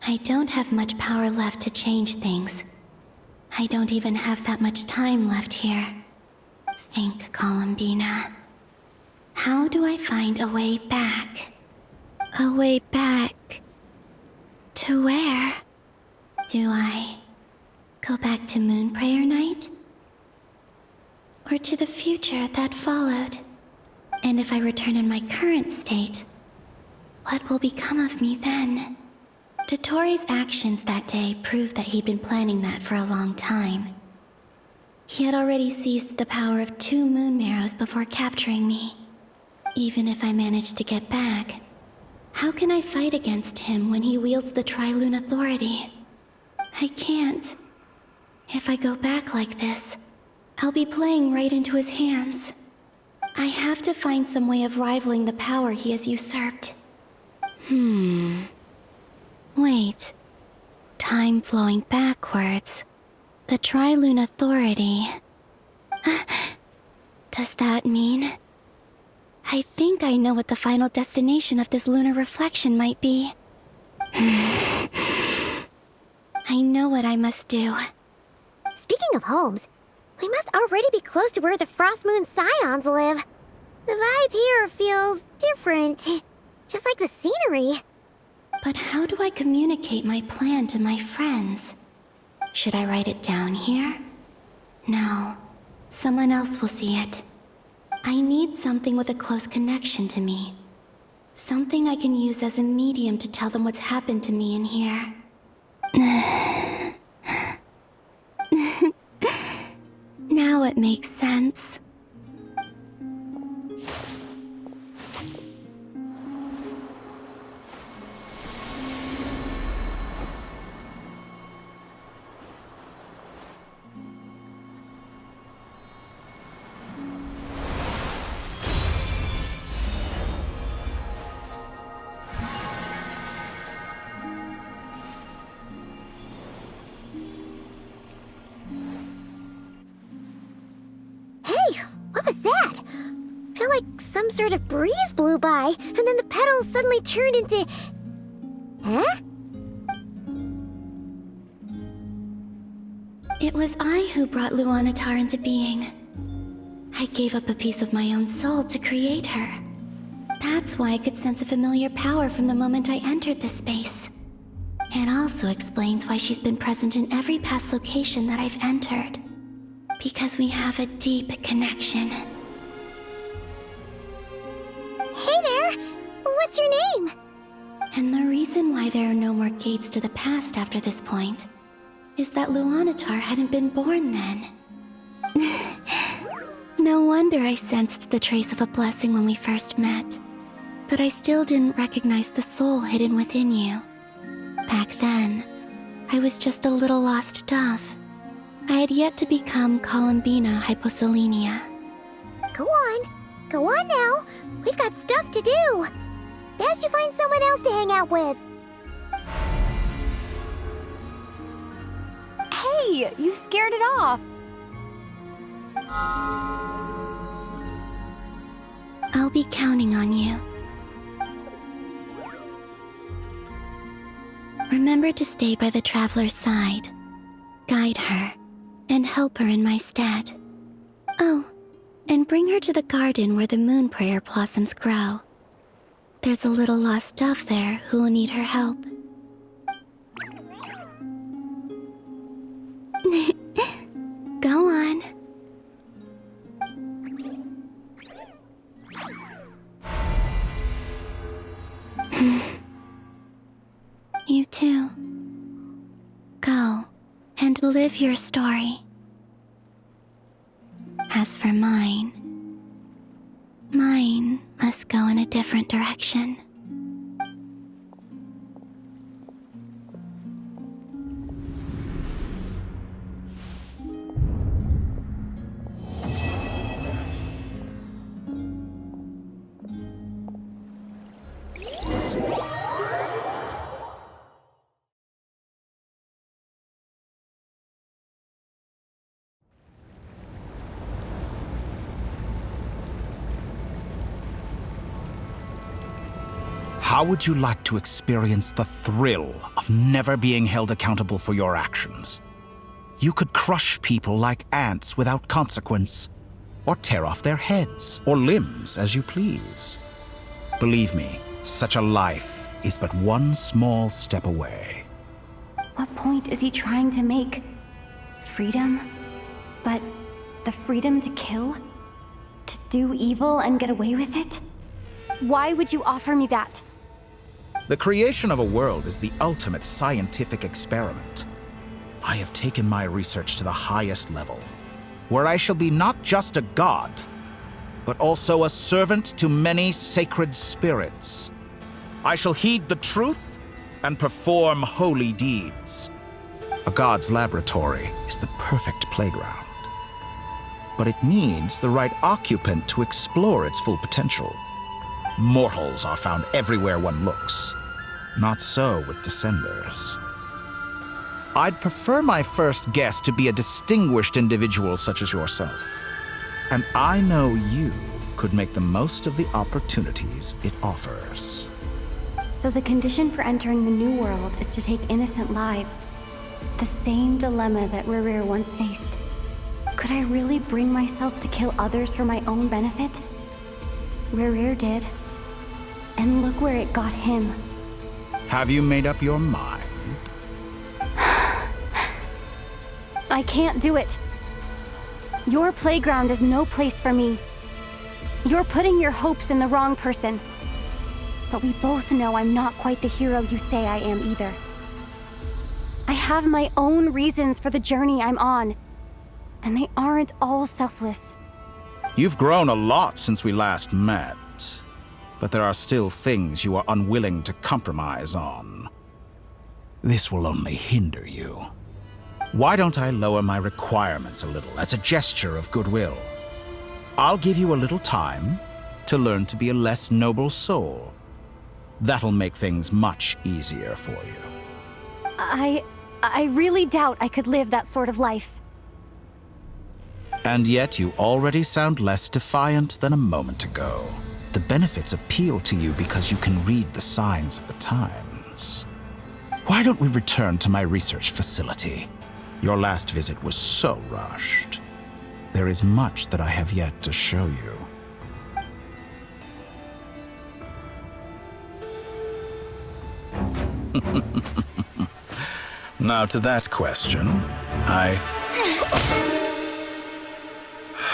I don't have much power left to change things. I don't even have that much time left here. Think, Columbina. How do I find a way back? A way back... to where? Do I go back to Moon Prayer Night? Or to the future that followed? And if I return in my current state, what will become of me then? Dotori's actions that day proved that he'd been planning that for a long time. He had already seized the power of 2 Moon Marrows before capturing me. Even if I managed to get back, how can I fight against him when he wields the Tri-Lune authority? I can't. If I go back like this, I'll be playing right into his hands. I have to find some way of rivaling the power he has usurped. Wait. Time flowing backwards. The Tri-Lune Authority. Does that mean... I think I know what the final destination of this lunar reflection might be. I know what I must do. Speaking of homes, we must already be close to where the Frost Moon Scions live. The vibe here feels different, just like the scenery. But how do I communicate my plan to my friends? Should I write it down here? No, someone else will see it. I need something with a close connection to me. Something I can use as a medium to tell them what's happened to me in here. Now it makes sense. What was that? I feel like some sort of breeze blew by, and then the petals suddenly turned into... Huh? It was I who brought Luanatar into being. I gave up a piece of my own soul to create her. That's why I could sense a familiar power from the moment I entered this space. It also explains why she's been present in every past location that I've entered. Because we have a deep connection. Hey there! What's your name? And the reason why there are no more gates to the past after this point is that Luanatar hadn't been born then. No wonder I sensed the trace of a blessing when we first met. But I still didn't recognize the soul hidden within you. Back then, I was just a little lost dove. I had yet to become Columbina Hyposelenia. Go on now. We've got stuff to do. Best you find someone else to hang out with. Hey, you scared it off. I'll be counting on you. Remember to stay by the traveler's side. Guide her. And help her in my stead. Oh, and bring her to the garden where the moon prayer blossoms grow. There's a little lost dove there who will need her help. Go on. You too. Go. And live your story. As for mine must go in a different direction. How would you like to experience the thrill of never being held accountable for your actions? You could crush people like ants without consequence, or tear off their heads or limbs as you please. Believe me, such a life is but one small step away. What point is he trying to make? Freedom? But the freedom to kill? To do evil and get away with it? Why would you offer me that? The creation of a world is the ultimate scientific experiment. I have taken my research to the highest level, where I shall be not just a god, but also a servant to many sacred spirits. I shall heed the truth and perform holy deeds. A god's laboratory is the perfect playground, but it needs the right occupant to explore its full potential. Mortals are found everywhere one looks. Not so with Descenders. I'd prefer my first guest to be a distinguished individual such as yourself. And I know you could make the most of the opportunities it offers. So the condition for entering the new world is to take innocent lives. The same dilemma that Rerir once faced. Could I really bring myself to kill others for my own benefit? Rerir did. And look where it got him. Have you made up your mind? I can't do it. Your playground is no place for me. You're putting your hopes in the wrong person. But we both know I'm not quite the hero you say I am either. I have my own reasons for the journey I'm on, and they aren't all selfless. You've grown a lot since we last met, but there are still things you are unwilling to compromise on. This will only hinder you. Why don't I lower my requirements a little as a gesture of goodwill? I'll give you a little time to learn to be a less noble soul. That'll make things much easier for you. I really doubt I could live that sort of life. And yet you already sound less defiant than a moment ago. The benefits appeal to you because you can read the signs of the times. Why don't we return to my research facility? Your last visit was so rushed. There is much that I have yet to show you. Now to that question,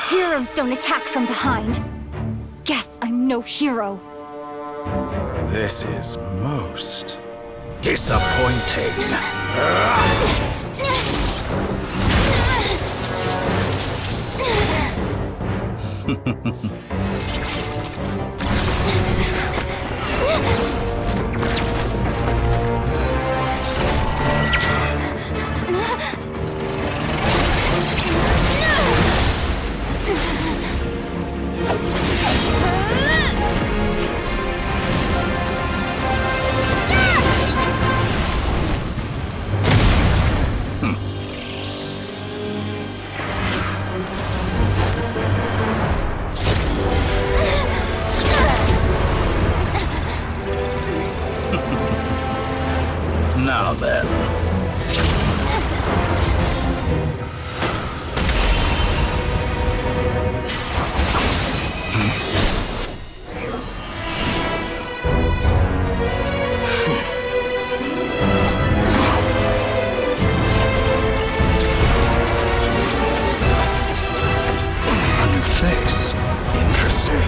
Heroes don't attack from behind. Guess I'm no hero. This is most disappointing. Now then. A new face. Interesting.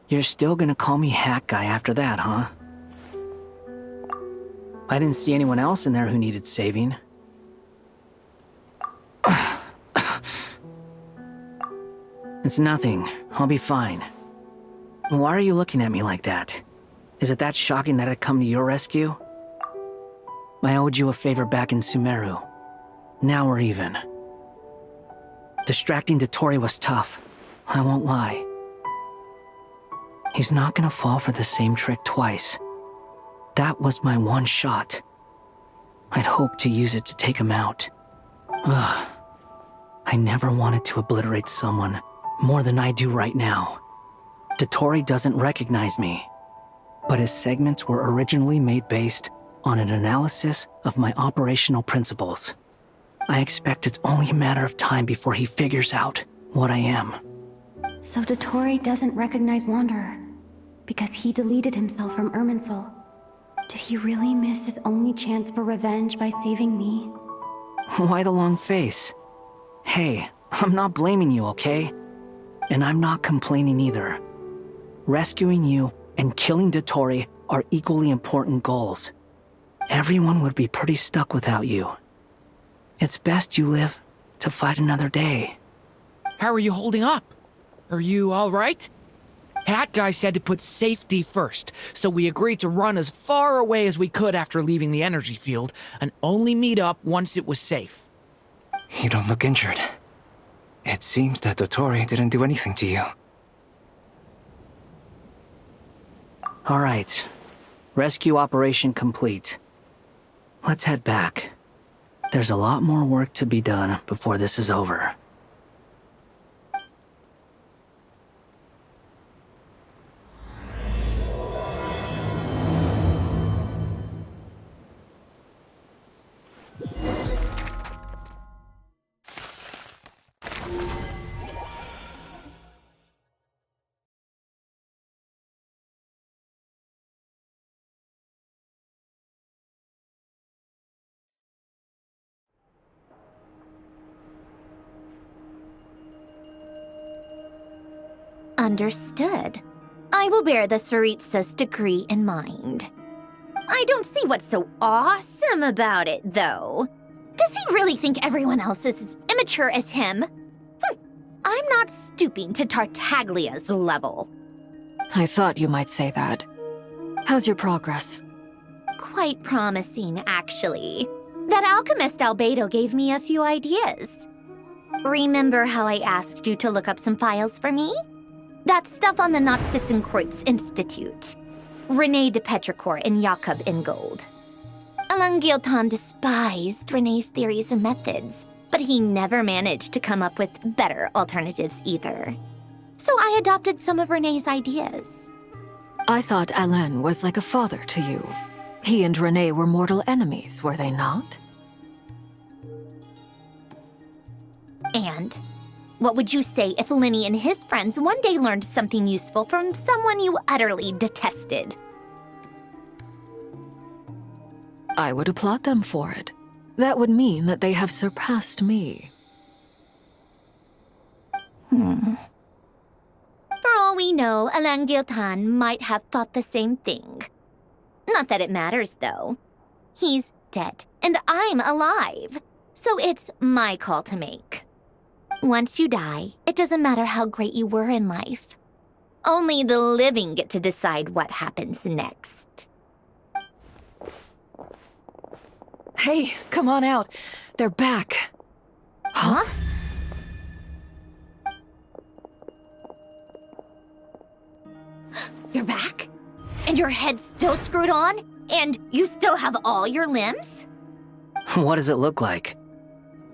You're still gonna call me Hack Guy after that, huh? I didn't see anyone else in there who needed saving. It's nothing. I'll be fine. Why are you looking at me like that? Is it that shocking that I'd come to your rescue? I owed you a favor back in Sumeru. Now we're even. Distracting Dotori was tough. I won't lie. He's not gonna fall for the same trick twice. That was my one shot. I'd hoped to use it to take him out. Ugh. I never wanted to obliterate someone more than I do right now. Dotori doesn't recognize me, but his segments were originally made based on an analysis of my operational principles. I expect it's only a matter of time before he figures out what I am. So Dotori doesn't recognize Wanderer because he deleted himself from Irminsul. Did he really miss his only chance for revenge by saving me? Why the long face? Hey, I'm not blaming you, okay? And I'm not complaining either. Rescuing you and killing Dotori are equally important goals. Everyone would be pretty stuck without you. It's best you live to fight another day. How are you holding up? Are you all right? Hat Guy said to put safety first, so we agreed to run as far away as we could after leaving the energy field, and only meet up once it was safe. You don't look injured. It seems that Dottore didn't do anything to you. All right. Rescue operation complete. Let's head back. There's a lot more work to be done before this is over. Understood. I will bear the Tsaritsa's decree in mind. I don't see what's so awesome about it, though. Does he really think everyone else is as immature as him? I'm not stooping to Tartaglia's level. I thought you might say that. How's your progress? Quite promising, actually. That alchemist Albedo gave me a few ideas. Remember how I asked you to look up some files for me? That stuff on the Nazi-Kreuz Institute. René de Petrichor and Jakob Ingold. Alain Guillotin despised René's theories and methods, but he never managed to come up with better alternatives either. So I adopted some of René's ideas. I thought Alain was like a father to you. He and René were mortal enemies, were they not? And what would you say if Lenny and his friends one day learned something useful from someone you utterly detested? I would applaud them for it. That would mean that they have surpassed me. For all we know, Alain Guillotin might have thought the same thing. Not that it matters, though. He's dead, and I'm alive. So it's my call to make. Once you die, it doesn't matter how great you were in life. Only the living get to decide what happens next. Hey, come on out. They're back. Huh? You're back? And your head's still screwed on? And you still have all your limbs? What does it look like?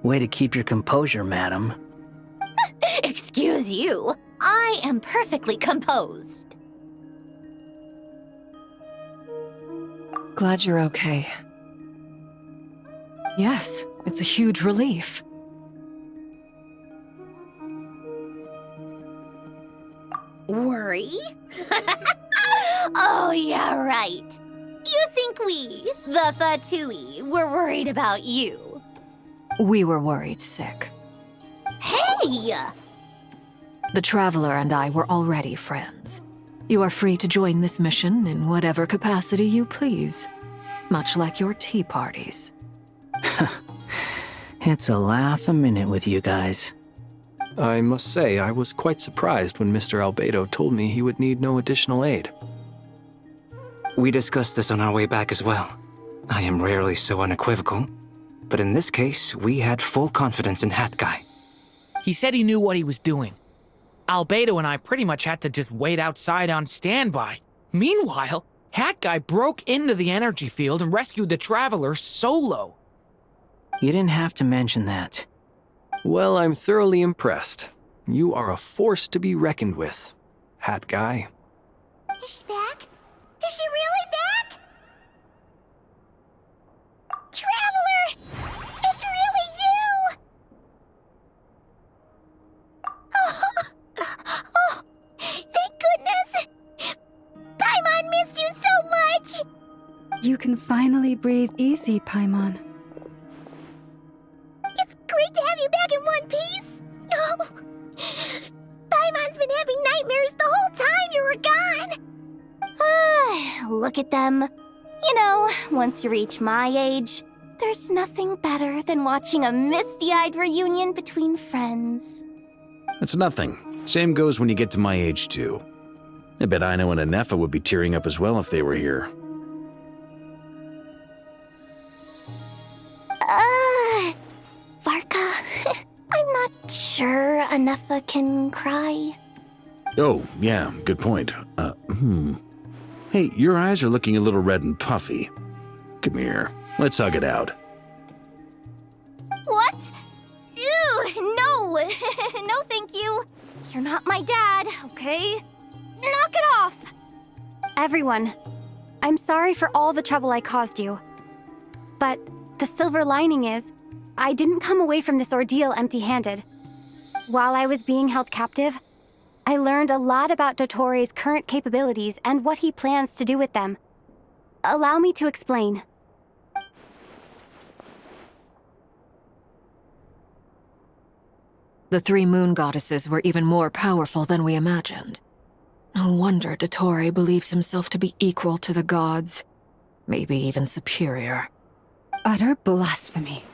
Way to keep your composure, madam. Excuse you. I am perfectly composed. Glad you're okay. Yes, it's a huge relief. Worry? Oh, yeah, right. You think we, the Fatui, were worried about you? We were worried sick. Hey! The Traveler and I were already friends. You are free to join this mission in whatever capacity you please, much like your tea parties. It's a laugh a minute with you guys. I must say, I was quite surprised when Mr. Albedo told me he would need no additional aid. We discussed this on our way back as well. I am rarely so unequivocal, but in this case, we had full confidence in Hat Guy. He said he knew what he was doing. Albedo and I pretty much had to just wait outside on standby. Meanwhile, Hat Guy broke into the energy field and rescued the Traveler solo. You didn't have to mention that. Well, I'm thoroughly impressed. You are a force to be reckoned with, Hat Guy. Is she back? Is she really back? Traveler! It's really you! Oh, thank goodness! Paimon missed you so much! You can finally breathe easy, Paimon. It's great to have you back in one piece! Oh, Paimon's been having nightmares the whole time you were gone! Look at them. You know, once you reach my age, there's nothing better than watching a misty-eyed reunion between friends. It's nothing. Same goes when you get to my age, too. I bet Ino and Anefa would be tearing up as well if they were here. Varka, I'm not sure Anefa can cry. Oh, yeah, good point. Hey, your eyes are looking a little red and puffy. Come here, let's hug it out. What? Ew, no! No, thank you. You're not my dad, okay? Knock it off! Everyone, I'm sorry for all the trouble I caused you. But the silver lining is, I didn't come away from this ordeal empty-handed. While I was being held captive, I learned a lot about Dottoro's current capabilities and what he plans to do with them. Allow me to explain. The three moon goddesses were even more powerful than we imagined. No wonder Dottore believes himself to be equal to the gods, maybe even superior. Utter blasphemy.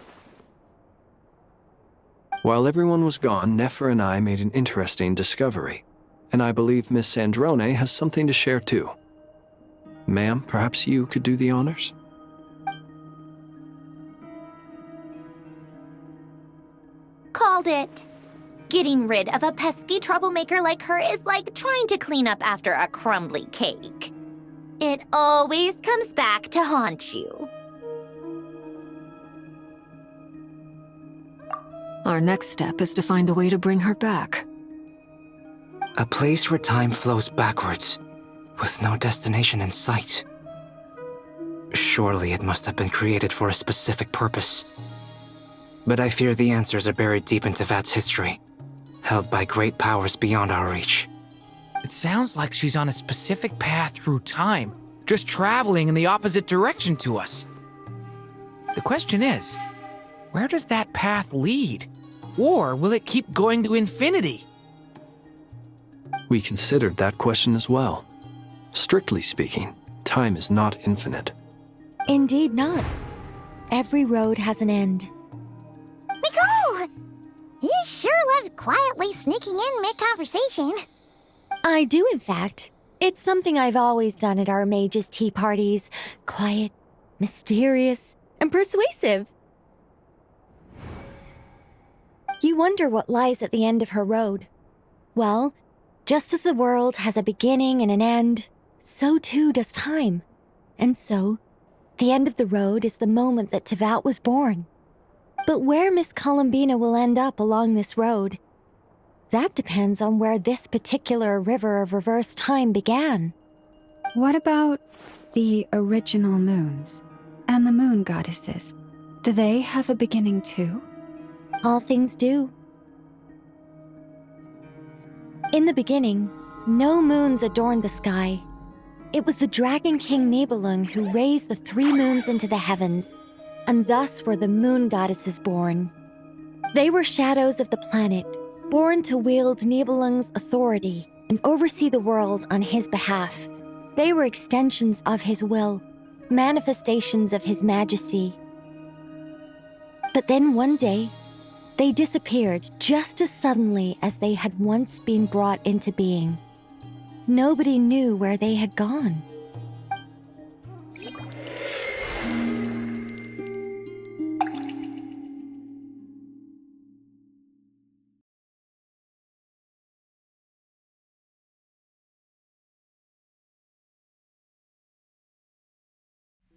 While everyone was gone, Nefer and I made an interesting discovery, and I believe Miss Sandrone has something to share too. Ma'am, perhaps you could do the honors? Called it. Getting rid of a pesky troublemaker like her is like trying to clean up after a crumbly cake. It always comes back to haunt you. Our next step is to find a way to bring her back. A place where time flows backwards, with no destination in sight. Surely it must have been created for a specific purpose. But I fear the answers are buried deep in Tevat's history, held by great powers beyond our reach. It sounds like she's on a specific path through time, just traveling in the opposite direction to us. The question is, where does that path lead? Or will it keep going to infinity? We considered that question as well. Strictly speaking, time is not infinite. Indeed not. Every road has an end. Nicole! You sure loved quietly sneaking in mid-conversation. I do, in fact. It's something I've always done at our mages' tea parties. Quiet, mysterious, and persuasive. You wonder what lies at the end of her road. Well, just as the world has a beginning and an end, so too does time. And so, the end of the road is the moment that Tevat was born. But where Miss Columbina will end up along this road, that depends on where this particular river of reverse time began. What about the original moons and the moon goddesses? Do they have a beginning too? All things do. In the beginning, no moons adorned the sky. It was the Dragon King Nibelung who raised the three moons into the heavens, and thus were the moon goddesses born. They were shadows of the planet, born to wield Nibelung's authority and oversee the world on his behalf. They were extensions of his will, manifestations of his majesty. But then one day, they disappeared just as suddenly as they had once been brought into being. Nobody knew where they had gone.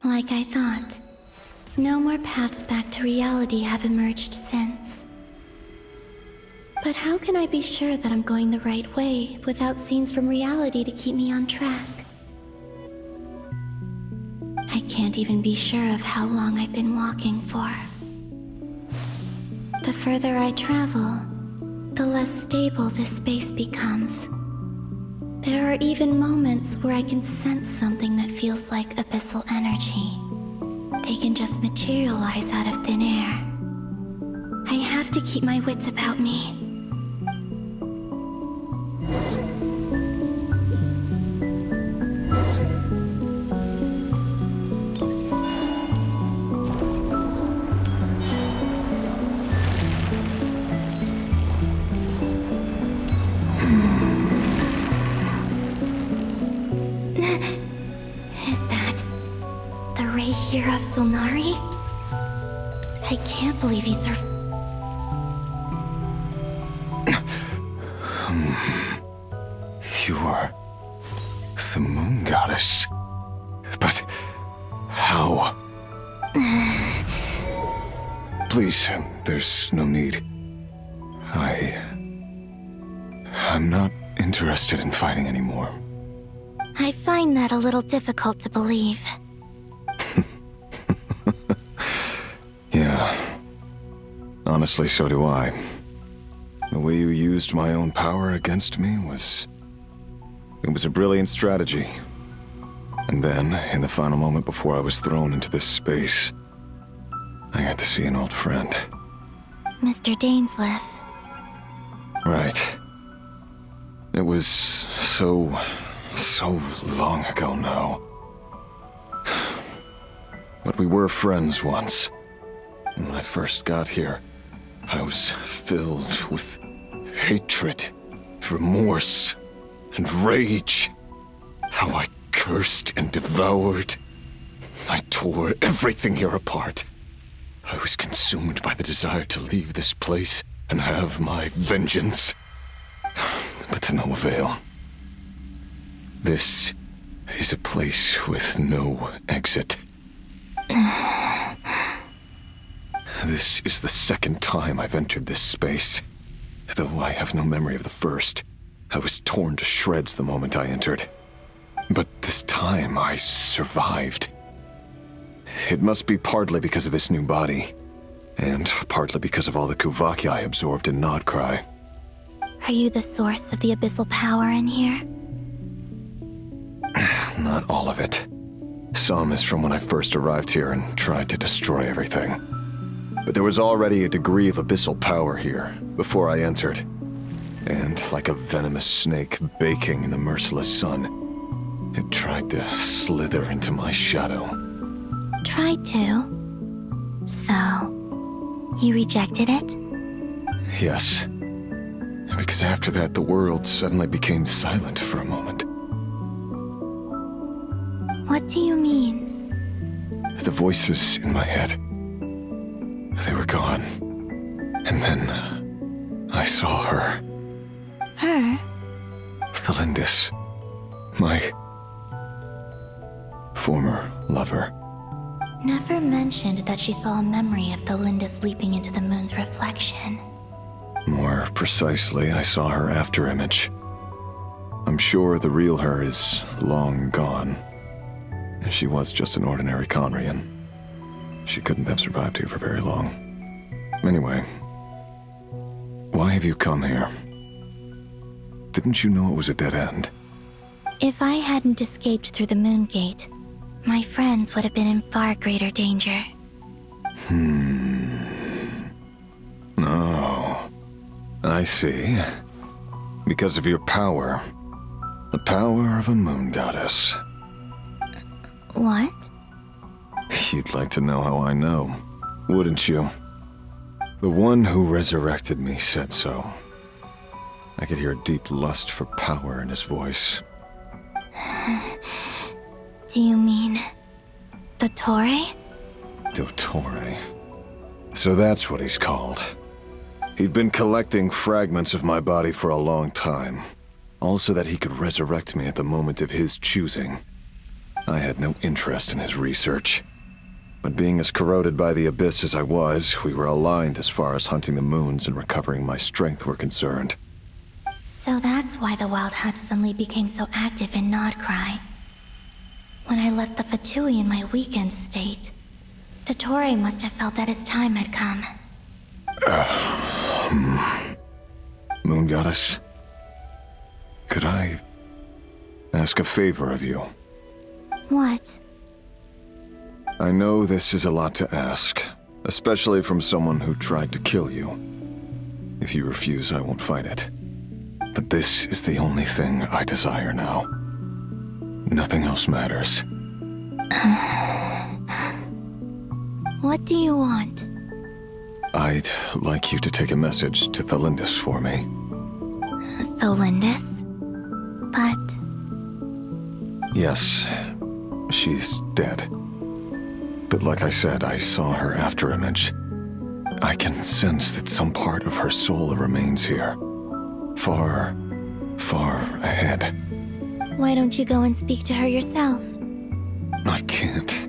Like I thought, no more paths back to reality have emerged since. But how can I be sure that I'm going the right way without scenes from reality to keep me on track? I can't even be sure of how long I've been walking for. The further I travel, the less stable this space becomes. There are even moments where I can sense something that feels like abyssal energy. They can just materialize out of thin air. I have to keep my wits about me. Solnari? I can't believe he survived. You are the moon goddess. But how? Please, there's no need. I'm not interested in fighting anymore. I find that a little difficult to believe. Yeah. Honestly, so do I. The way you used my own power against me was... It was a brilliant strategy. And then, in the final moment before I was thrown into this space, I got to see an old friend. Mr. Dainsleif. Right. It was so long ago now. But we were friends once. And when I first got here, I was filled with hatred, remorse, and rage. How I cursed and devoured. I tore everything here apart. I was consumed by the desire to leave this place and have my vengeance. But to no avail. This is a place with no exit. This is the second time I've entered this space. Though I have no memory of the first. I was torn to shreds the moment I entered. But this time I survived. It must be partly because of this new body. And partly because of all the Kuvaki I absorbed in Nod-Krai. Are you the source of the abyssal power in here? Not all of it. Some is from when I first arrived here and tried to destroy everything. But there was already a degree of abyssal power here, before I entered. And like a venomous snake baking in the merciless sun, it tried to slither into my shadow. Tried to? So, you rejected it? Yes. Because after that, the world suddenly became silent for a moment. What do you mean? The voices in my head, they were gone. And then, I saw her. Her? Thalindis. My former lover. Never mentioned that she saw a memory of Thalindis leaping into the moon's reflection. More precisely, I saw her afterimage. I'm sure the real her is long gone. She was just an ordinary Conrian. She couldn't have survived here for very long. Anyway, why have you come here? Didn't you know it was a dead end? If I hadn't escaped through the moon gate, my friends would have been in far greater danger. Oh, I see. Because of your power. The power of a moon goddess. What? You'd like to know how I know, wouldn't you? The one who resurrected me said so. I could hear a deep lust for power in his voice. Do you mean... Dottore? Dottore. So that's what he's called. He'd been collecting fragments of my body for a long time. All so that he could resurrect me at the moment of his choosing. I had no interest in his research. But being as corroded by the abyss as I was, we were aligned as far as hunting the moons and recovering my strength were concerned. So that's why the Wild Hunt suddenly became so active in Nod-Krai. When I left the Fatui in my weakened state, Dottore must have felt that his time had come. Moon Goddess, could I ask a favor of you? What? I know this is a lot to ask, especially from someone who tried to kill you. If you refuse, I won't fight it. But this is the only thing I desire now. Nothing else matters. What do you want? I'd like you to take a message to Thalindis for me. Thalindis? But... Yes, she's dead. But like I said, I saw her afterimage. I can sense that some part of her soul remains here. Far, far ahead. Why don't you go and speak to her yourself? I can't.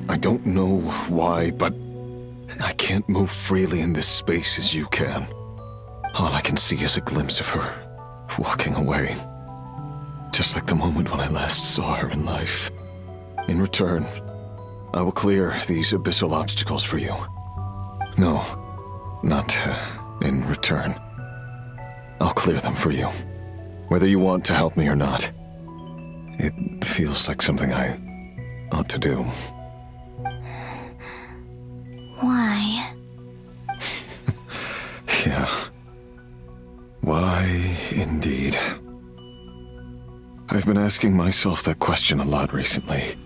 I don't know why, but I can't move freely in this space as you can. All I can see is a glimpse of her walking away. Just like the moment when I last saw her in life. In return, I will clear these abyssal obstacles for you. No, not in return. I'll clear them for you, whether you want to help me or not. It feels like something I ought to do. Why? Yeah. Why, indeed. I've been asking myself that question a lot recently.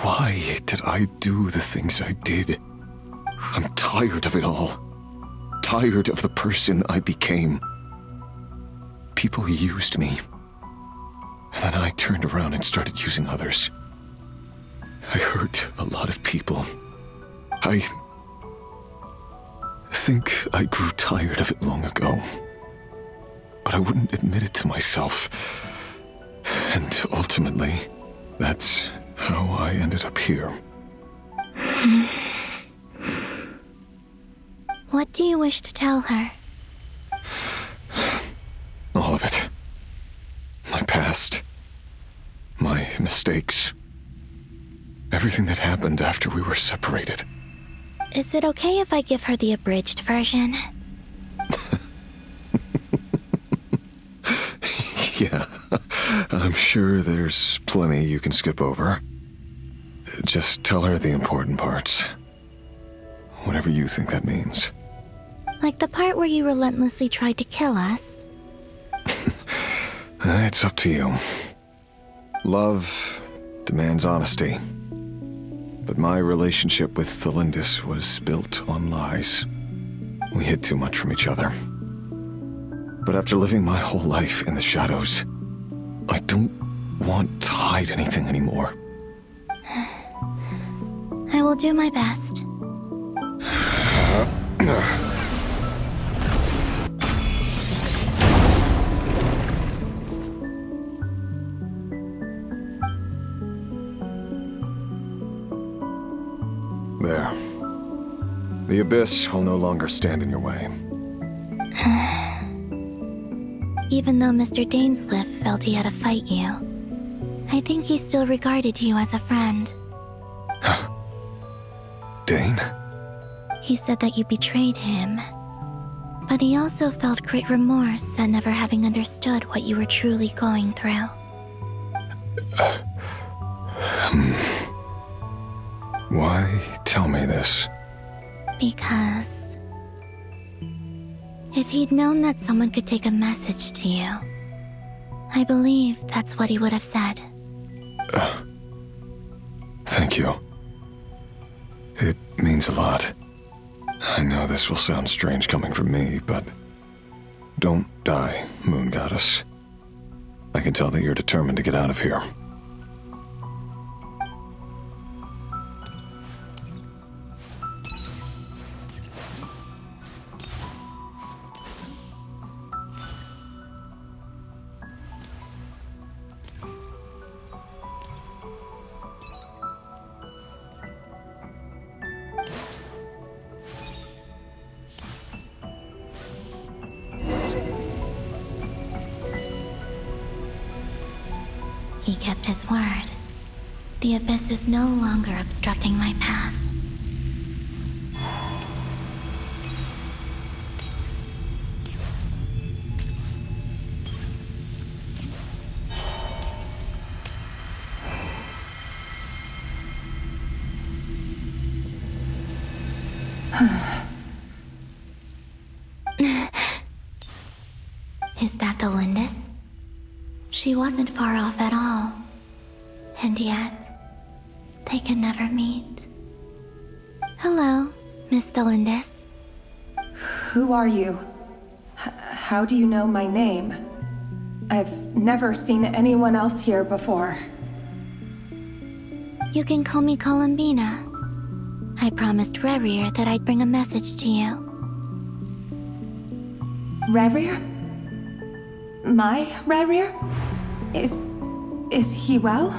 Why did I do the things I did? I'm tired of it all. Tired of the person I became. People used me. And then I turned around and started using others. I hurt a lot of people. I think I grew tired of it long ago. But I wouldn't admit it to myself. And ultimately, that's how I ended up here. What do you wish to tell her? All of it. My past. My mistakes. Everything that happened after we were separated. Is it okay if I give her the abridged version? Yeah, I'm sure there's plenty you can skip over. Just tell her the important parts. Whatever you think that means. Like the part where you relentlessly tried to kill us? It's up to you. Love demands honesty. But my relationship with Thelindis was built on lies. We hid too much from each other. But after living my whole life in the shadows, I don't want to hide anything anymore. I will do my best. There. The abyss will no longer stand in your way. Even though Mr. Dainsliff felt he had to fight you, I think he still regarded you as a friend. Dane? He said that you betrayed him. But he also felt great remorse at never having understood what you were truly going through. Why tell me this? Because if he'd known that someone could take a message to you, I believe that's what he would have said. Thank you. It means a lot. I know this will sound strange coming from me, but don't die, Moon Goddess. I can tell that you're determined to get out of here. He kept his word. The abyss is no longer obstructing my path. Is that the Lindis? She wasn't far off at all. And yet, they can never meet. Hello, Miss Thelindis. Who are you? How do you know my name? I've never seen anyone else here before. You can call me Columbina. I promised Rerir that I'd bring a message to you. Rerir? My Rerir? Is he well?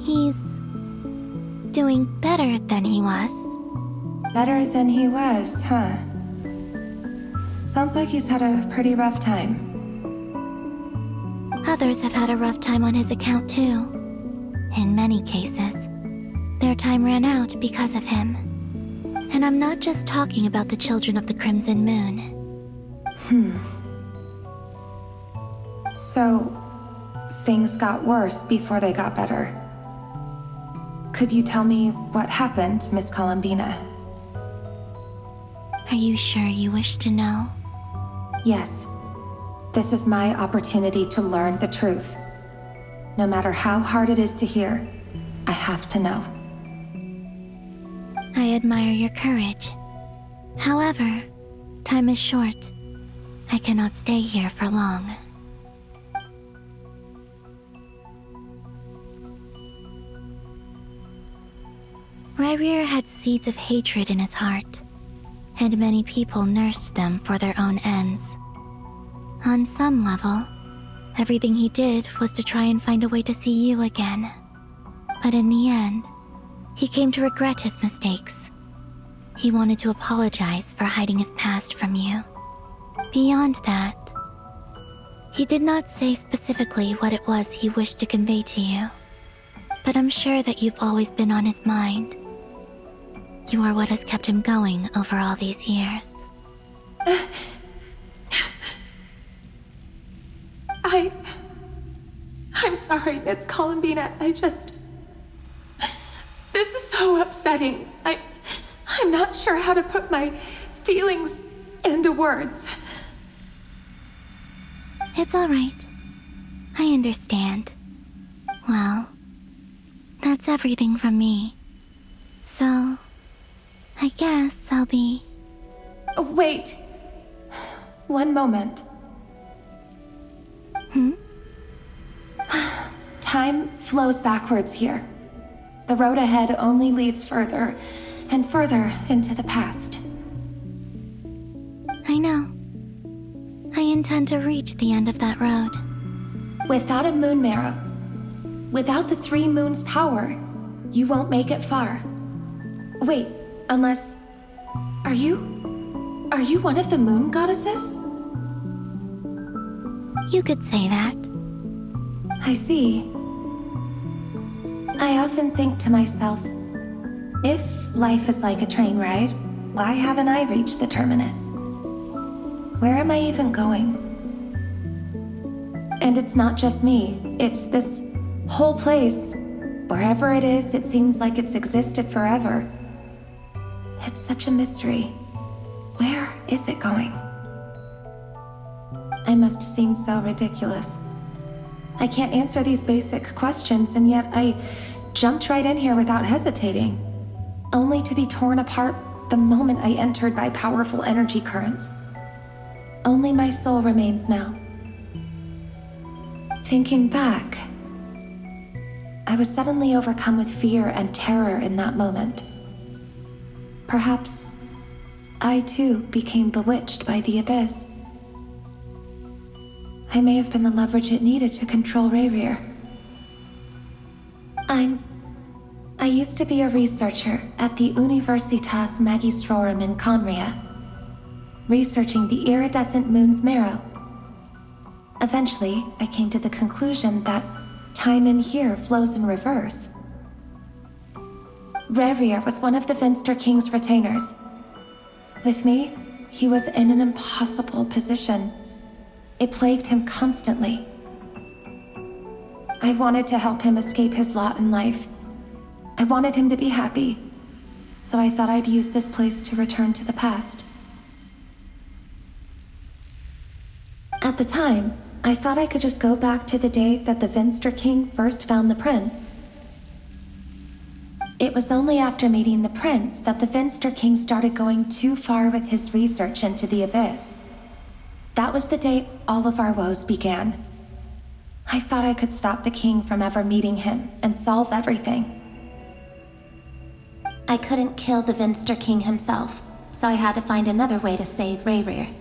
He's doing better than he was. Better than he was, huh? Sounds like he's had a pretty rough time. Others have had a rough time on his account too. In many cases, their time ran out because of him. And I'm not just talking about the children of the Crimson Moon. So, things got worse before they got better. Could you tell me what happened, Miss Columbina? Are you sure you wish to know? Yes. This is my opportunity to learn the truth. No matter how hard it is to hear, I have to know. I admire your courage. However, time is short. I cannot stay here for long. Rerir had seeds of hatred in his heart, and many people nursed them for their own ends. On some level, everything he did was to try and find a way to see you again. But in the end, he came to regret his mistakes. He wanted to apologize for hiding his past from you. Beyond that, he did not say specifically what it was he wished to convey to you. But I'm sure that you've always been on his mind. You are what has kept him going over all these years. I'm sorry, Miss Columbina. This is so upsetting. I'm not sure how to put my feelings into words. It's all right. I understand. Well, that's everything from me. So, I guess I'll be... Wait. One moment. Time flows backwards here. The road ahead only leads further and further into the past. I know. I intend to reach the end of that road. Without a moon marrow, without the 3 moons' power, you won't make it far. Wait, unless... Are you one of the moon goddesses? You could say that. I see. I often think to myself, if life is like a train ride, why haven't I reached the terminus? Where am I even going? And it's not just me, it's this whole place. Wherever it is, it seems like it's existed forever. It's such a mystery. Where is it going? I must seem so ridiculous. I can't answer these basic questions, and yet I jumped right in here without hesitating, only to be torn apart the moment I entered by powerful energy currents. Only my soul remains now. Thinking back, I was suddenly overcome with fear and terror in that moment. Perhaps I too became bewitched by the abyss. I may have been the leverage it needed to control Rerir. I used to be a researcher at the Universitas Magistrorum in Conria, researching the iridescent moon's marrow. Eventually, I came to the conclusion that time in here flows in reverse. Rerir was one of the Vinster King's retainers. With me, he was in an impossible position. It plagued him constantly. I wanted to help him escape his lot in life. I wanted him to be happy, so I thought I'd use this place to return to the past. At the time, I thought I could just go back to the day that the Vinster King first found the prince. It was only after meeting the prince that the Vinster King started going too far with his research into the abyss. That was the day all of our woes began. I thought I could stop the king from ever meeting him and solve everything. I couldn't kill the Vinster King himself, so I had to find another way to save Rayrir.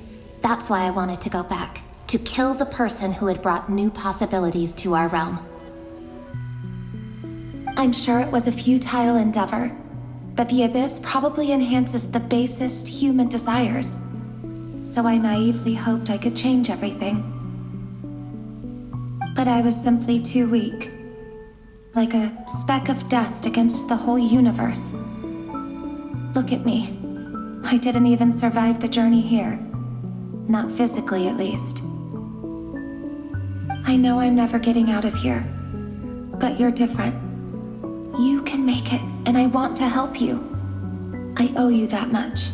That's why I wanted to go back, to kill the person who had brought new possibilities to our realm. I'm sure it was a futile endeavor, but the Abyss probably enhances the basest human desires. So I naively hoped I could change everything. But I was simply too weak. Like a speck of dust against the whole universe. Look at me. I didn't even survive the journey here. Not physically, at least. I know I'm never getting out of here. But you're different. You can make it, and I want to help you. I owe you that much.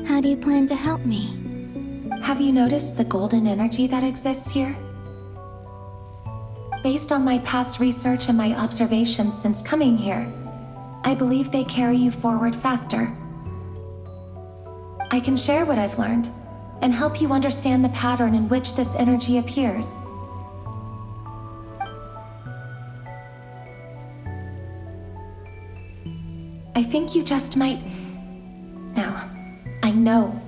How do you plan to help me? Have you noticed the golden energy that exists here? Based on my past research and my observations since coming here, I believe they carry you forward faster. I can share what I've learned and help you understand the pattern in which this energy appears. I think you just might... Now, I know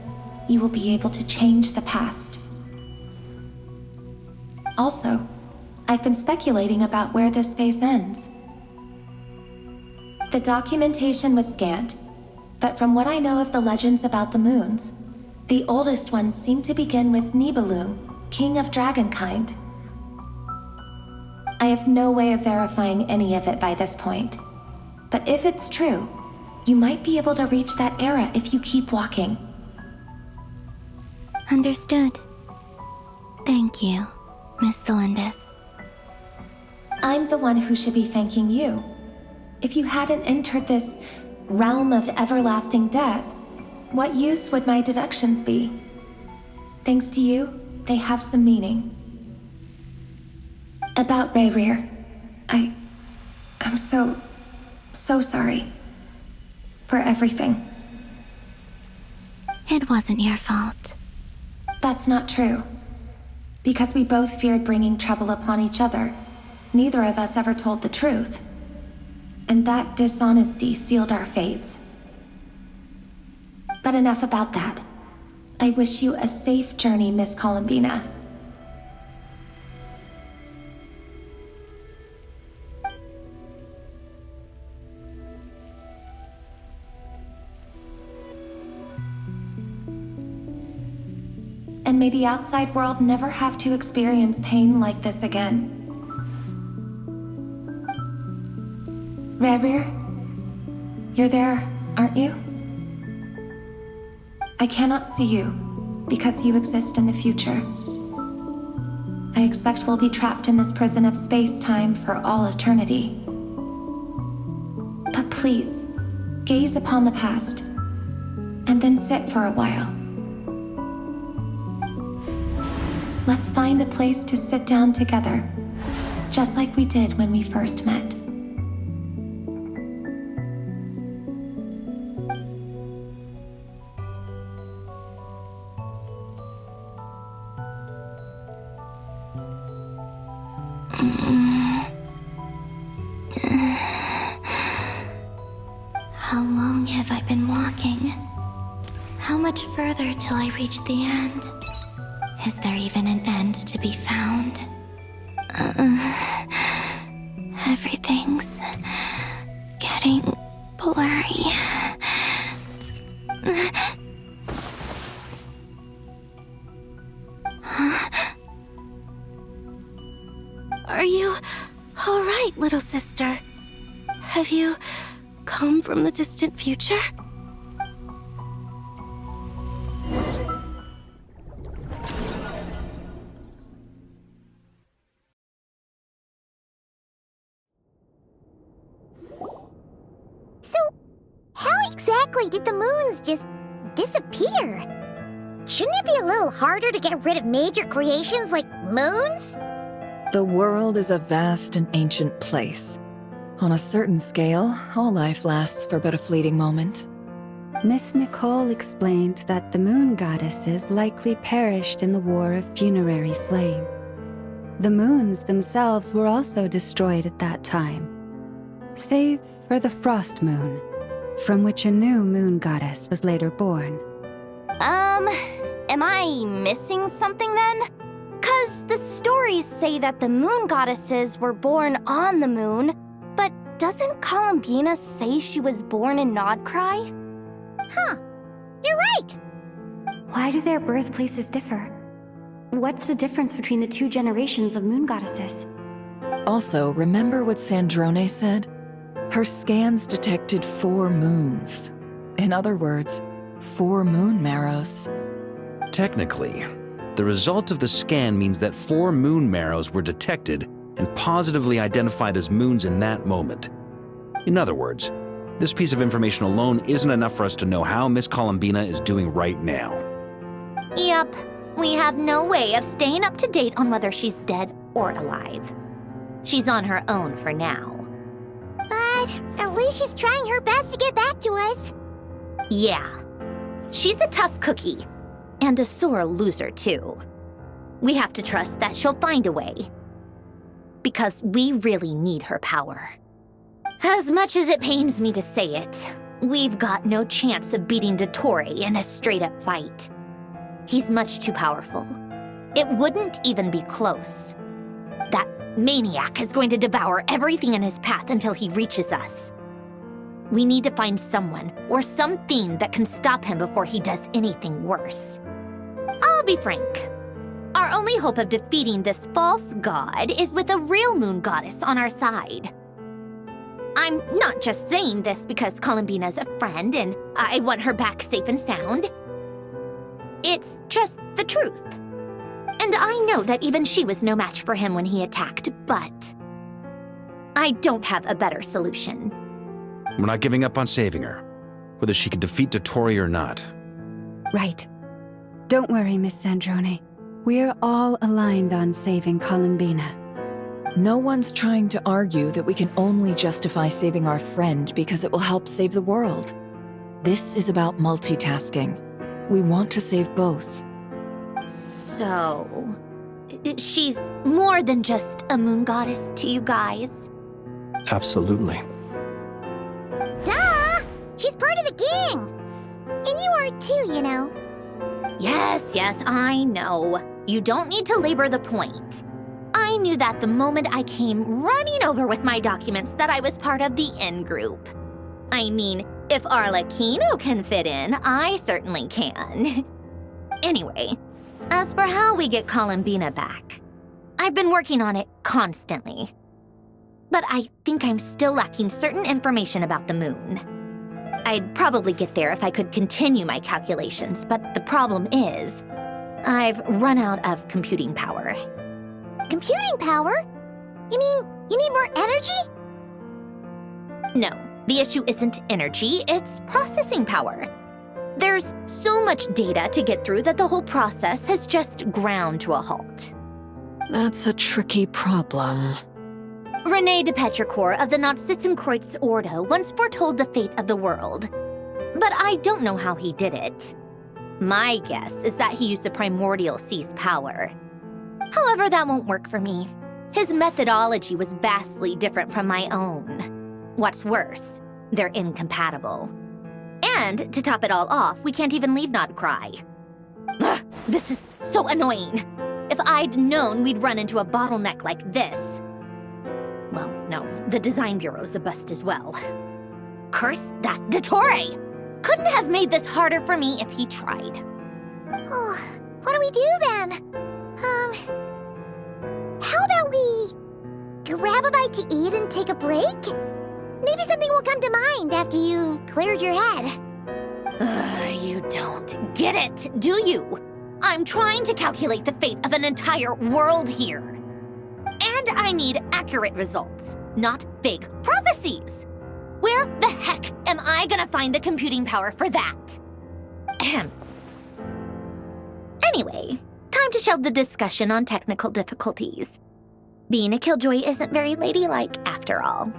you will be able to change the past. Also, I've been speculating about where this space ends. The documentation was scant, but from what I know of the legends about the moons, the oldest ones seem to begin with Nibelung, king of dragonkind. I have no way of verifying any of it by this point, but if it's true, you might be able to reach that era if you keep walking. Understood. Thank you, Miss Thelindis. I'm the one who should be thanking you. If you hadn't entered this realm of everlasting death, what use would my deductions be? Thanks to you, they have some meaning. About Rayrir, I'm so sorry. For everything. It wasn't your fault. That's not true. Because we both feared bringing trouble upon each other, neither of us ever told the truth. And that dishonesty sealed our fates. But enough about that. I wish you a safe journey, Miss Columbina. And may the outside world never have to experience pain like this again. Rayrir, you're there, aren't you? I cannot see you, because you exist in the future. I expect we'll be trapped in this prison of space-time for all eternity. But please, gaze upon the past, and then sit for a while. Let's find a place to sit down together, just like we did when we first met. How long have I been walking? How much further till I reach the end? Is there even an end to be found? Everything's getting blurry. Huh? Are you all right, little sister? Have you come from the distant future? How exactly did the moons just disappear? Shouldn't it be a little harder to get rid of major creations like moons? The world is a vast and ancient place. On a certain scale, all life lasts for but a fleeting moment. Miss Nicole explained that the moon goddesses likely perished in the War of Funerary Flame. The moons themselves were also destroyed at that time, save for the Frost Moon, from which a new moon goddess was later born. Am I missing something then? 'Cause the stories say that the moon goddesses were born on the moon, but doesn't Columbina say she was born in Nod-Krai? Huh. You're right! Why do their birthplaces differ? What's the difference between the two generations of moon goddesses? Also, remember what Sandrone said? Her scans detected 4 moons. In other words, 4 moon marrows. Technically, the result of the scan means that 4 moon marrows were detected and positively identified as moons in that moment. In other words, this piece of information alone isn't enough for us to know how Miss Columbina is doing right now. Yep, we have no way of staying up to date on whether she's dead or alive. She's on her own for now. But at least she's trying her best to get back to us. Yeah, she's a tough cookie. And a sore loser, too. We have to trust that she'll find a way. Because we really need her power. As much as it pains me to say it, we've got no chance of beating Dottore in a straight-up fight. He's much too powerful. It wouldn't even be close. That maniac is going to devour everything in his path until he reaches us. We need to find someone or something that can stop him before he does anything worse. I'll be frank. Our only hope of defeating this false god is with a real moon goddess on our side. I'm not just saying this because Columbina's a friend and I want her back safe and sound. It's just the truth. And I know that even she was no match for him when he attacked, but I don't have a better solution. We're not giving up on saving her, whether she can defeat Dottore or not. Right. Don't worry, Miss Sandrone. We're all aligned on saving Columbina. No one's trying to argue that we can only justify saving our friend because it will help save the world. This is about multitasking. We want to save both. So, she's more than just a moon goddess to you guys? Absolutely. Duh! She's part of the gang! And you are too, you know. Yes, I know. You don't need to labor the point. I knew that the moment I came running over with my documents that I was part of the in-group. I mean, if Arlecchino can fit in, I certainly can. Anyway, as for how we get Columbina back, I've been working on it constantly. But I think I'm still lacking certain information about the moon. I'd probably get there if I could continue my calculations, but the problem is, I've run out of computing power. Computing power? You mean you need more energy? No, the issue isn't energy, it's processing power. There's so much data to get through that the whole process has just ground to a halt. That's a tricky problem. René de Petrichor of the Nazissenkreuz Ordo once foretold the fate of the world. But I don't know how he did it. My guess is that he used the primordial sea's power. However, that won't work for me. His methodology was vastly different from my own. What's worse, they're incompatible. And to top it all off, we can't even leave Nod-Krai. Ugh, this is so annoying. If I'd known we'd run into a bottleneck like this. Well, no, the design bureau's a bust as well. Curse that Dottore! Couldn't have made this harder for me if he tried. Oh, what do we do then? How about we grab a bite to eat and take a break? Maybe something will come to mind after you've cleared your head. You don't get it, do you? I'm trying to calculate the fate of an entire world here. And I need accurate results, not vague prophecies. Where the heck am I gonna find the computing power for that? Ahem. Anyway, time to shelve the discussion on technical difficulties. Being a killjoy isn't very ladylike after all.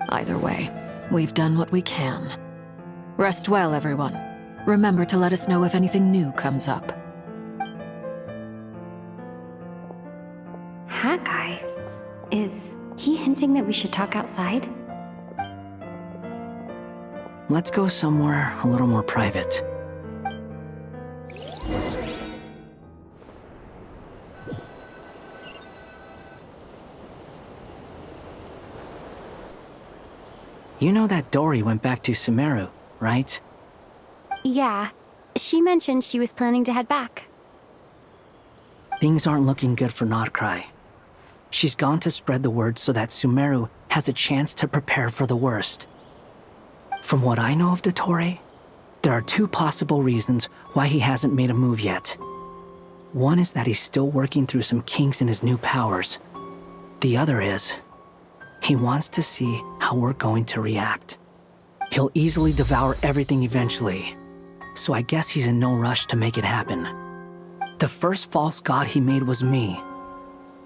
Either way, we've done what we can. Rest well, everyone. Remember to let us know if anything new comes up. Hat guy? Is he hinting that we should talk outside? Let's go somewhere a little more private. You know that Dory went back to Sumeru, right? Yeah. She mentioned she was planning to head back. Things aren't looking good for Nod-Krai. She's gone to spread the word so that Sumeru has a chance to prepare for the worst. From what I know of Dottore, there are two possible reasons why he hasn't made a move yet. One is that he's still working through some kinks in his new powers. The other is, he wants to see how we're going to react. He'll easily devour everything eventually, so I guess he's in no rush to make it happen. The first false god he made was me.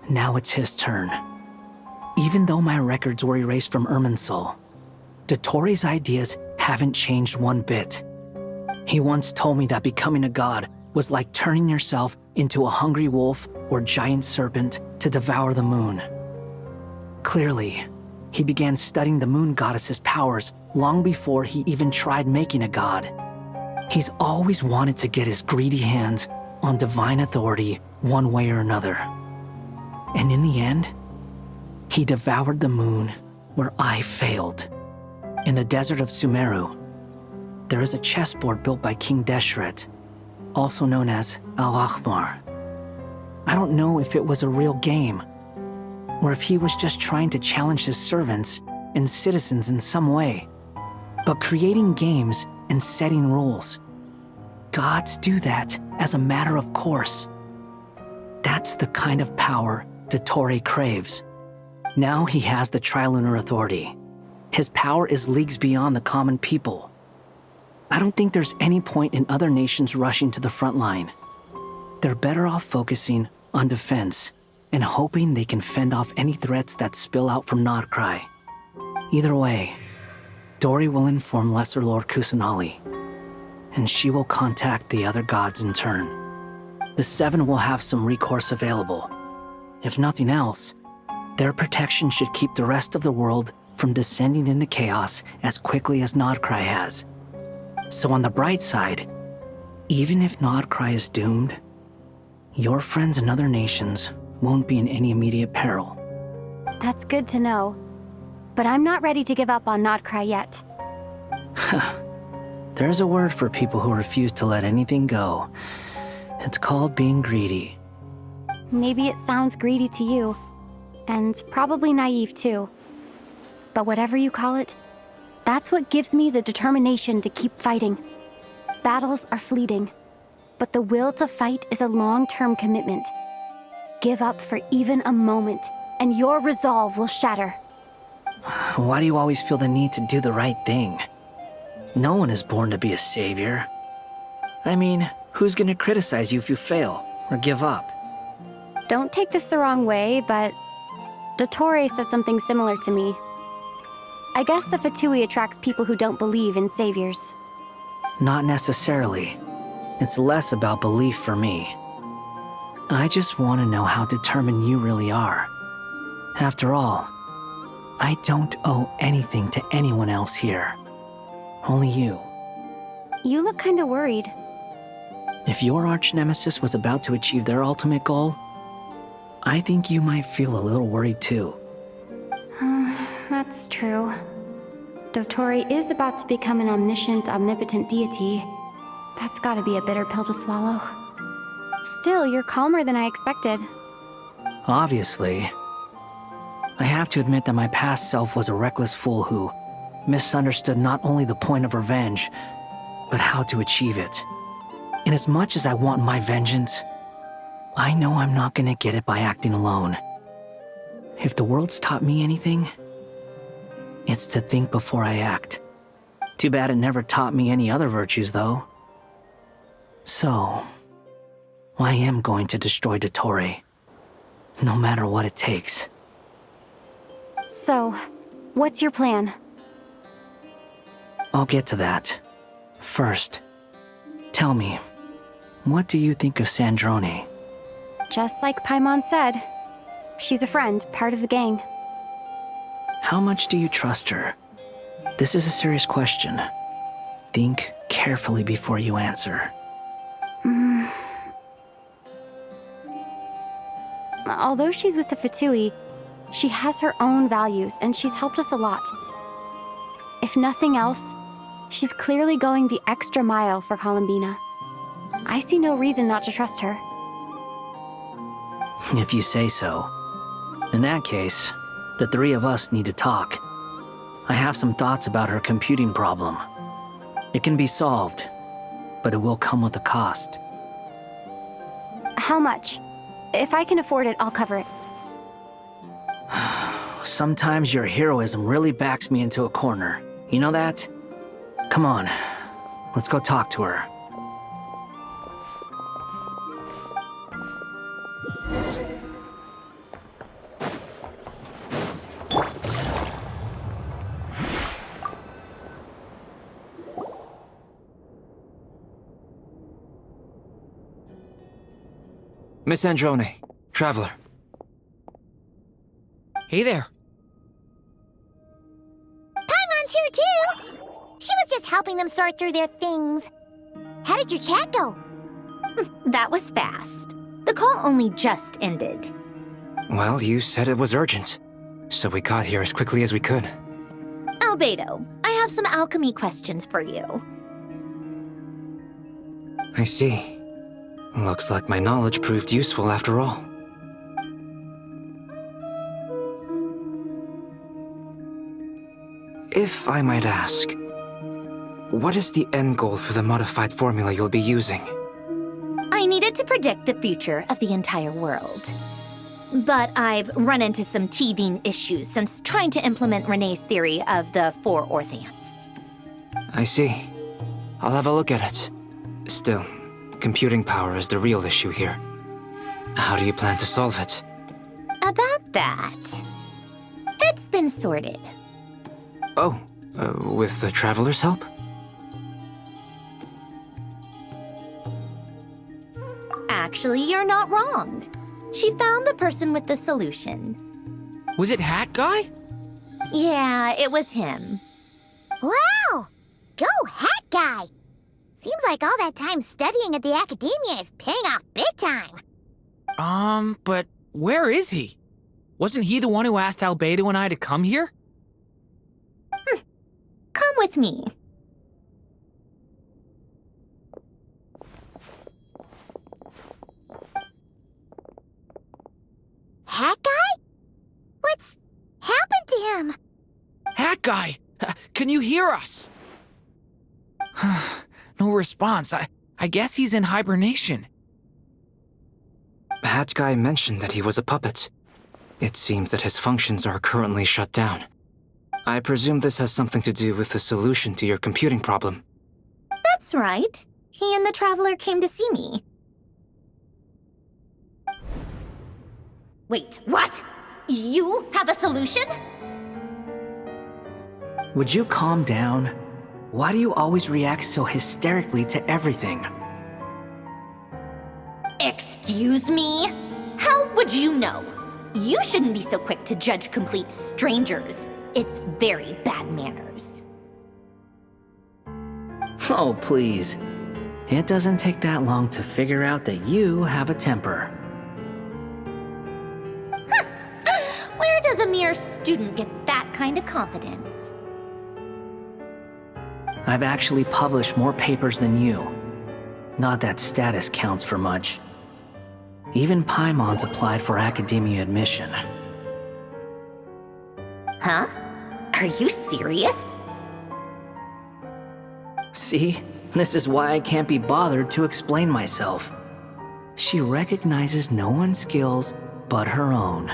Now it's his turn. Even though my records were erased from Irminsul, Dottore's ideas haven't changed one bit. He once told me that becoming a god was like turning yourself into a hungry wolf or giant serpent to devour the moon. Clearly, he began studying the moon goddess's powers long before he even tried making a god. He's always wanted to get his greedy hands on divine authority one way or another. And in the end, he devoured the moon where I failed. In the desert of Sumeru, there is a chessboard built by King Deshret, also known as Al-Ahmar. I don't know if it was a real game, or if he was just trying to challenge his servants and citizens in some way. But creating games and setting rules, gods do that as a matter of course. That's the kind of power Dottore craves. Now he has the Trilunar Authority. His power is leagues beyond the common people. I don't think there's any point in other nations rushing to the front line. They're better off focusing on defense and hoping they can fend off any threats that spill out from Nod-Krai. Either way, Dory will inform Lesser Lord Kusanali, and she will contact the other gods in turn. The Seven will have some recourse available. If nothing else, their protection should keep the rest of the world from descending into chaos as quickly as Nod-Krai has. So on the bright side, even if Nod-Krai is doomed, your friends in other nations won't be in any immediate peril. That's good to know. But I'm not ready to give up on Nod-Krai yet. There's a word for people who refuse to let anything go. It's called being greedy. Maybe it sounds greedy to you, and probably naive too. But whatever you call it, that's what gives me the determination to keep fighting. Battles are fleeting, but the will to fight is a long-term commitment. Give up for even a moment, and your resolve will shatter. Why do you always feel the need to do the right thing? No one is born to be a savior. I mean, who's gonna criticize you if you fail or give up? Don't take this the wrong way, but Dottore said something similar to me. I guess the Fatui attracts people who don't believe in saviors. Not necessarily. It's less about belief for me. I just want to know how determined you really are. After all, I don't owe anything to anyone else here. Only you. You look kinda worried. If your arch-nemesis was about to achieve their ultimate goal, I think you might feel a little worried too. That's true. Dottore is about to become an omniscient, omnipotent deity. That's gotta be a bitter pill to swallow. Still, you're calmer than I expected. Obviously. I have to admit that my past self was a reckless fool who misunderstood not only the point of revenge, but how to achieve it. And as much as I want my vengeance, I know I'm not gonna get it by acting alone. If the world's taught me anything, it's to think before I act. Too bad it never taught me any other virtues, though. So, I am going to destroy Dottore, no matter what it takes. So, what's your plan? I'll get to that. First, tell me, what do you think of Sandrone? Just like Paimon said, she's a friend, part of the gang. How much do you trust her? This is a serious question. Think carefully before you answer. Although she's with the Fatui, she has her own values and she's helped us a lot. If nothing else, she's clearly going the extra mile for Columbina. I see no reason not to trust her. If you say so. In that case, the three of us need to talk. I have some thoughts about her computing problem. It can be solved, but it will come with a cost. How much? If I can afford it, I'll cover it. Sometimes your heroism really backs me into a corner. You know that? Come on, let's go talk to her. Miss Androne, Traveler. Hey there. Paimon's here too! She was just helping them sort through their things. How did your chat go? That was fast. The call only just ended. Well, you said it was urgent, so we got here as quickly as we could. Albedo, I have some alchemy questions for you. I see. Looks like my knowledge proved useful after all. If I might ask, what is the end goal for the modified formula you'll be using? I needed to predict the future of the entire world. But I've run into some teething issues since trying to implement Renee's theory of the four Orthants. I see. I'll have a look at it. Still, computing power is the real issue here. How do you plan to solve it? About that, it's been sorted. Oh, with the Traveler's help? Actually, you're not wrong. She found the person with the solution. Was it Hat Guy? Yeah, it was him. Wow! Go Hat Guy! Seems like all that time studying at the Academia is paying off big time. But where is he? Wasn't he the one who asked Albedo and I to come here? Come with me. Hat Guy? What's happened to him? Hat Guy! Can you hear us? No response. I guess he's in hibernation. Hat Guy mentioned that he was a puppet. It seems that his functions are currently shut down. I presume this has something to do with the solution to your computing problem. That's right. He and the Traveler came to see me. Wait, what? You have a solution? Would you calm down? Why do you always react so hysterically to everything? Excuse me? How would you know? You shouldn't be so quick to judge complete strangers. It's very bad manners. Oh, please. It doesn't take that long to figure out that you have a temper. Where does a mere student get that kind of confidence? I've actually published more papers than you. Not that status counts for much. Even Paimon's applied for academia admission. Huh? Are you serious? See? This is why I can't be bothered to explain myself. She recognizes no one's skills but her own.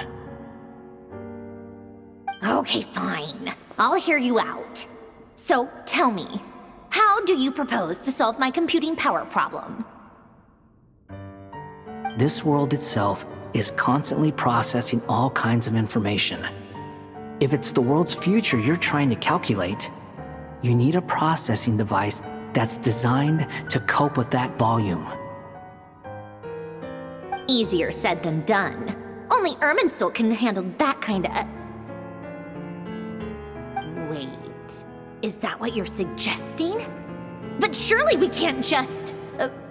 Okay, fine. I'll hear you out. So, tell me, how do you propose to solve my computing power problem? This world itself is constantly processing all kinds of information. If it's the world's future you're trying to calculate, you need a processing device that's designed to cope with that volume. Easier said than done. Only Irminsul can handle that kind of... Wait, is that what you're suggesting? But surely we can't just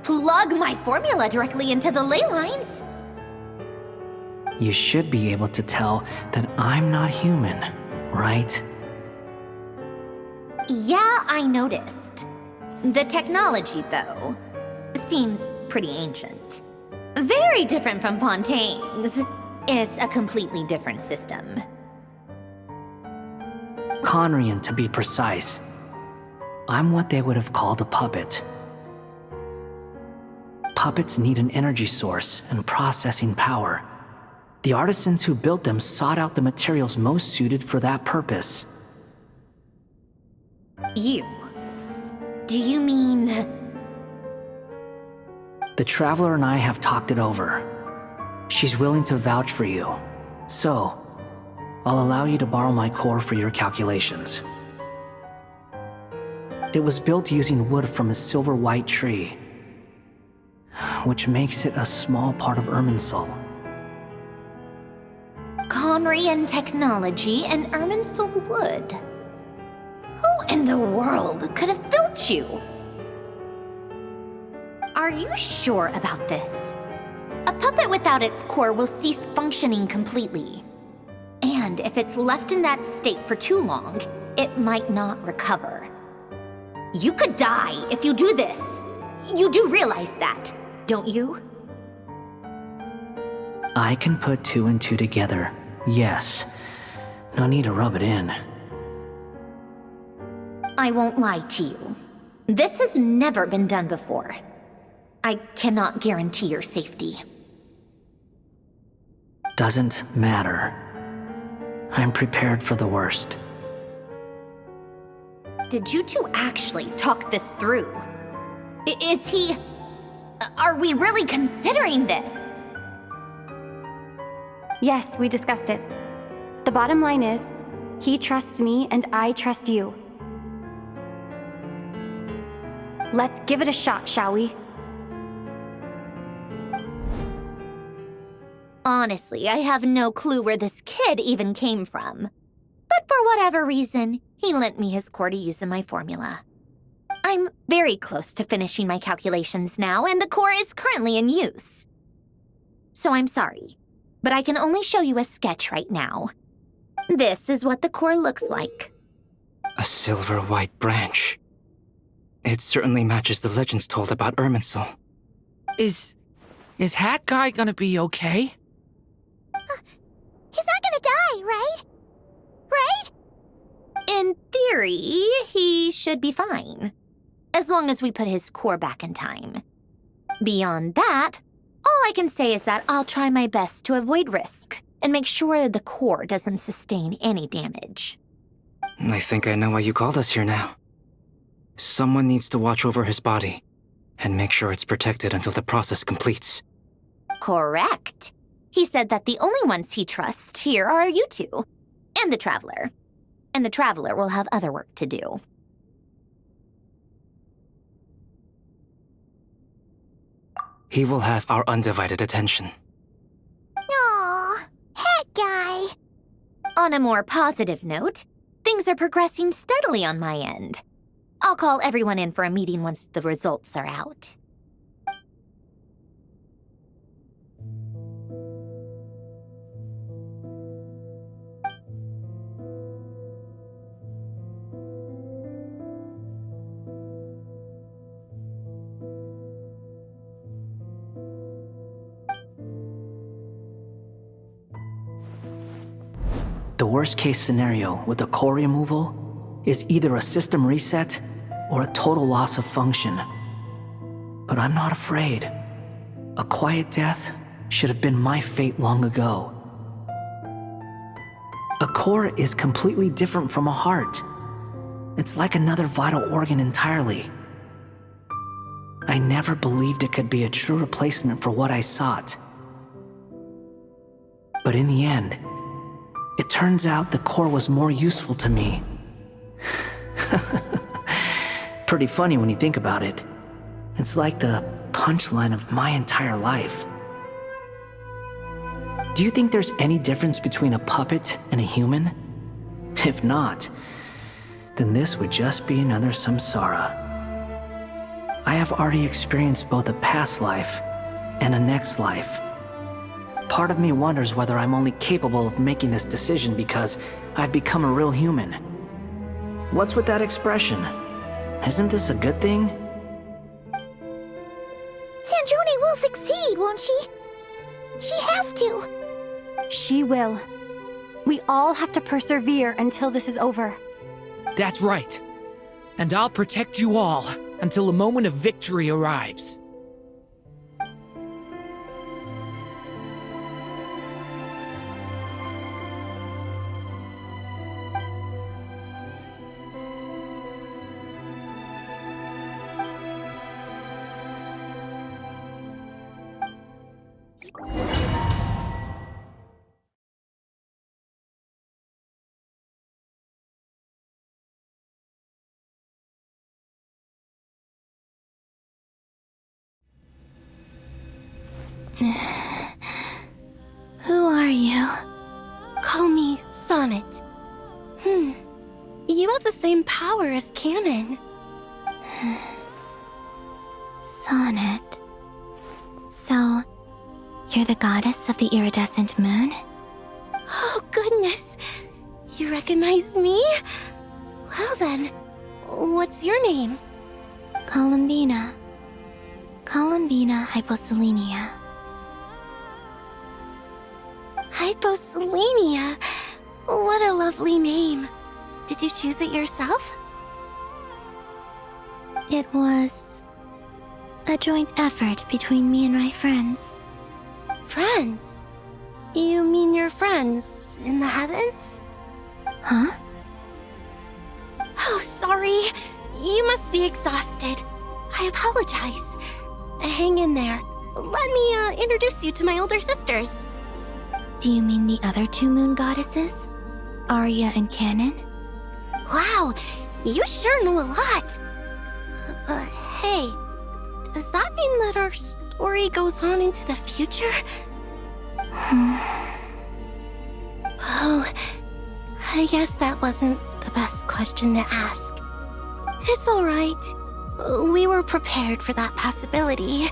plug my formula directly into the ley lines. You should be able to tell that I'm not human, right? Yeah, I noticed. The technology, though, seems pretty ancient. Very different from Fontaine's. It's a completely different system. Conrian, to be precise. I'm what they would have called a puppet. Puppets need an energy source and processing power. The artisans who built them sought out the materials most suited for that purpose. You? Do you mean... The Traveler and I have talked it over. She's willing to vouch for you. So, I'll allow you to borrow my core for your calculations. It was built using wood from a silver-white tree, which makes it a small part of Irminsul. Conrian technology and Irminsul wood. Who in the world could have built you? Are you sure about this? A puppet without its core will cease functioning completely. And if it's left in that state for too long, it might not recover. You could die if you do this. You do realize that, don't you? I can put 2 and 2 together, yes. No need to rub it in. I won't lie to you. This has never been done before. I cannot guarantee your safety. Doesn't matter. I'm prepared for the worst. Did you two actually talk this through? Is he... Are we really considering this? Yes, we discussed it. The bottom line is, he trusts me and I trust you. Let's give it a shot, shall we? Honestly, I have no clue where this kid even came from. But for whatever reason, he lent me his core to use in my formula. I'm very close to finishing my calculations now, and the core is currently in use. So I'm sorry, but I can only show you a sketch right now. This is what the core looks like. A silver-white branch. It certainly matches the legends told about Irminsul. Is Hat Guy gonna be okay? He's not gonna die, right? Right? In theory, he should be fine. As long as we put his core back in time. Beyond that, all I can say is that I'll try my best to avoid risk and make sure the core doesn't sustain any damage. I think I know why you called us here now. Someone needs to watch over his body and make sure it's protected until the process completes. Correct. He said that the only ones he trusts here are you two, and the Traveler. And the Traveler will have other work to do. He will have our undivided attention. Aw, Hat Guy. On a more positive note, things are progressing steadily on my end. I'll call everyone in for a meeting once the results are out. The worst-case scenario with the core removal is either a system reset or a total loss of function. But I'm not afraid. A quiet death should have been my fate long ago. A core is completely different from a heart. It's like another vital organ entirely. I never believed it could be a true replacement for what I sought. But in the end, it turns out the core was more useful to me. Pretty funny when you think about it. It's like the punchline of my entire life. Do you think there's any difference between a puppet and a human? If not, then this would just be another samsara. I have already experienced both a past life and a next life. Part of me wonders whether I'm only capable of making this decision because I've become a real human. What's with that expression? Isn't this a good thing? Sandrone will succeed, won't she? She has to. She will. We all have to persevere until this is over. That's right. And I'll protect you all until the moment of victory arrives. Who are you? Call me Sonnet. You have the same power as Canon. Sonnet. So, you're the goddess of the iridescent moon? Oh, goodness! You recognize me? Well then, what's your name? Columbina. Columbina Hyposelenia. Hyposelenia? What a lovely name. Did you choose it yourself? It was a joint effort between me and my friends. Friends? You mean your friends in the heavens? Huh? Oh, sorry. You must be exhausted. I apologize. Hang in there. Let me introduce you to my older sisters. Do you mean the other two moon goddesses? Arya and Canon? Wow, you sure know a lot. Hey, does that mean that our story goes on into the future? Oh, I guess that wasn't the best question to ask. It's all right. We were prepared for that possibility.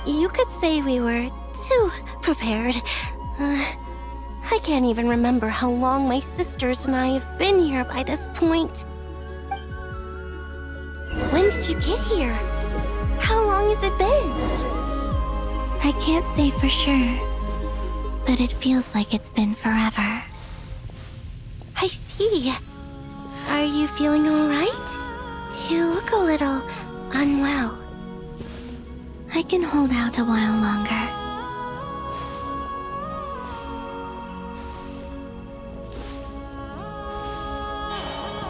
You could say we were too prepared. I can't even remember how long my sisters and I have been here by this point. When did you get here? How long has it been? I can't say for sure, but it feels like it's been forever. I see. Are you feeling all right? You look a little unwell. I can hold out a while longer.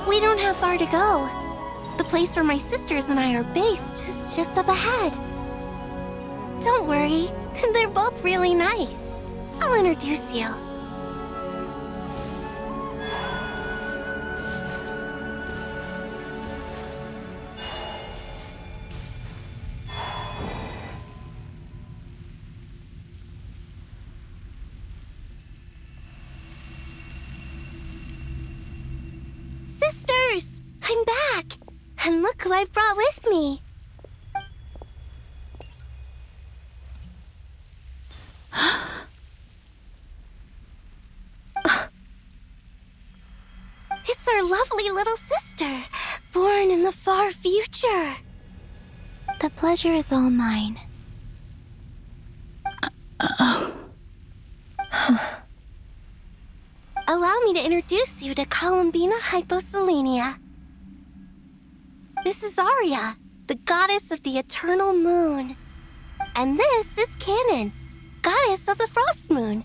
We don't have far to go. The place where my sisters and I are based is just up ahead. Don't worry, they're both really nice. I'll introduce you. Sisters! I'm back! And look who I've brought with me! It's our lovely little sister, born in the far future. The pleasure is all mine. Allow me to introduce you to Columbina Hyposelenia. This is Arya, the goddess of the eternal moon. And this is Canon, goddess of the frost moon.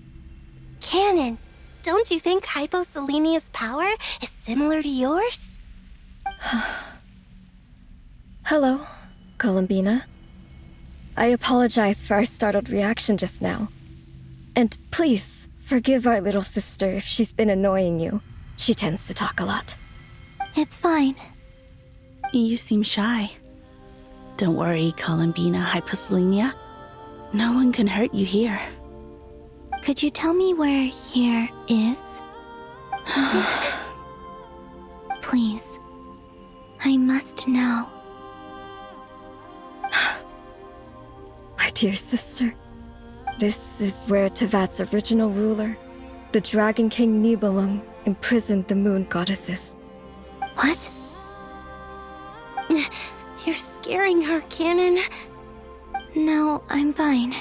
Canon, don't you think Hyposelenia's power is similar to yours? Hello, Columbina. I apologize for our startled reaction just now. And please, forgive our little sister if she's been annoying you. She tends to talk a lot. It's fine. You seem shy. Don't worry, Columbina Hyposelenia. No one can hurt you here. Could you tell me where here is? Please. I must know. My dear sister, this is where Tevat's original ruler, the Dragon King Nibelung, imprisoned the moon goddesses. What? You're scaring her, Canon. No, I'm fine.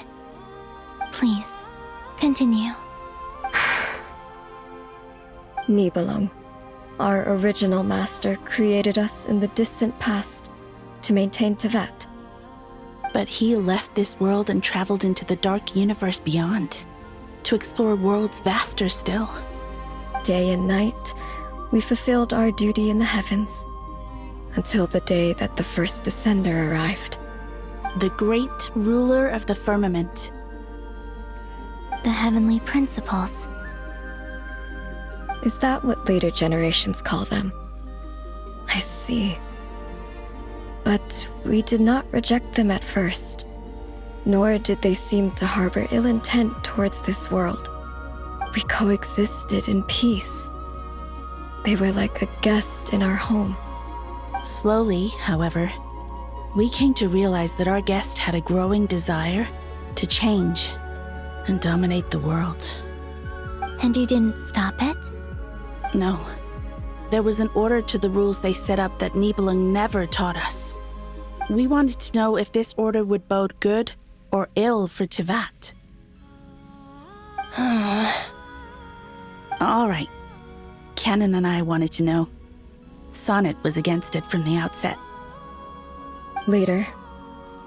Please, continue. Nibelung, our original master, created us in the distant past to maintain Tevat. But he left this world and traveled into the dark universe beyond, to explore worlds vaster still. Day and night, we fulfilled our duty in the heavens, until the day that the first Descender arrived. The great ruler of the firmament. The heavenly principles. Is that what later generations call them? I see. But we did not reject them at first, nor did they seem to harbor ill intent towards this world. We coexisted in peace. They were like a guest in our home. Slowly, however, we came to realize that our guest had a growing desire to change and dominate the world. And you didn't stop it? No. There was an order to the rules they set up that Nibelung never taught us. We wanted to know if this order would bode good or ill for Tevat. All right. Canon and I wanted to know. Sonnet was against it from the outset. Later,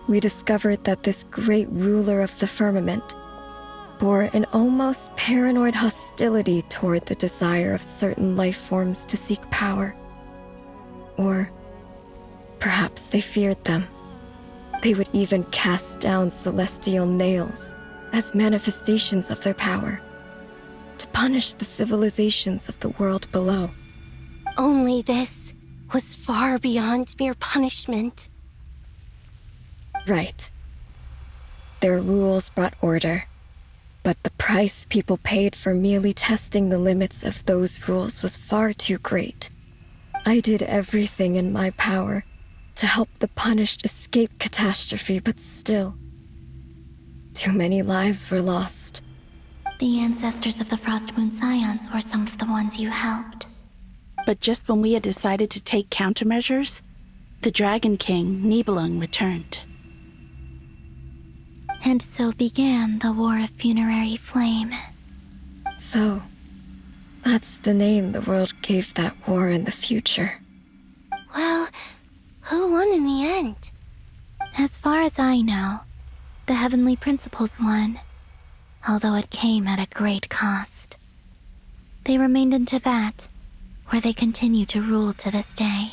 we discovered that this great ruler of the firmament bore an almost paranoid hostility toward the desire of certain life forms to seek power. Or perhaps they feared them. They would even cast down celestial nails as manifestations of their power, to punish the civilizations of the world below. Only this was far beyond mere punishment. Right. Their rules brought order, but the price people paid for merely testing the limits of those rules was far too great. I did everything in my power to help the punished escape catastrophe, but still, too many lives were lost. The ancestors of the Frost Moon Scions were some of the ones you helped. But just when we had decided to take countermeasures, the Dragon King, Nibelung, returned. And so began the War of Funerary Flame. So, that's the name the world gave that war in the future. Well, who won in the end? As far as I know, the Heavenly Principles won, although it came at a great cost. They remained in Tevat, where they continue to rule to this day.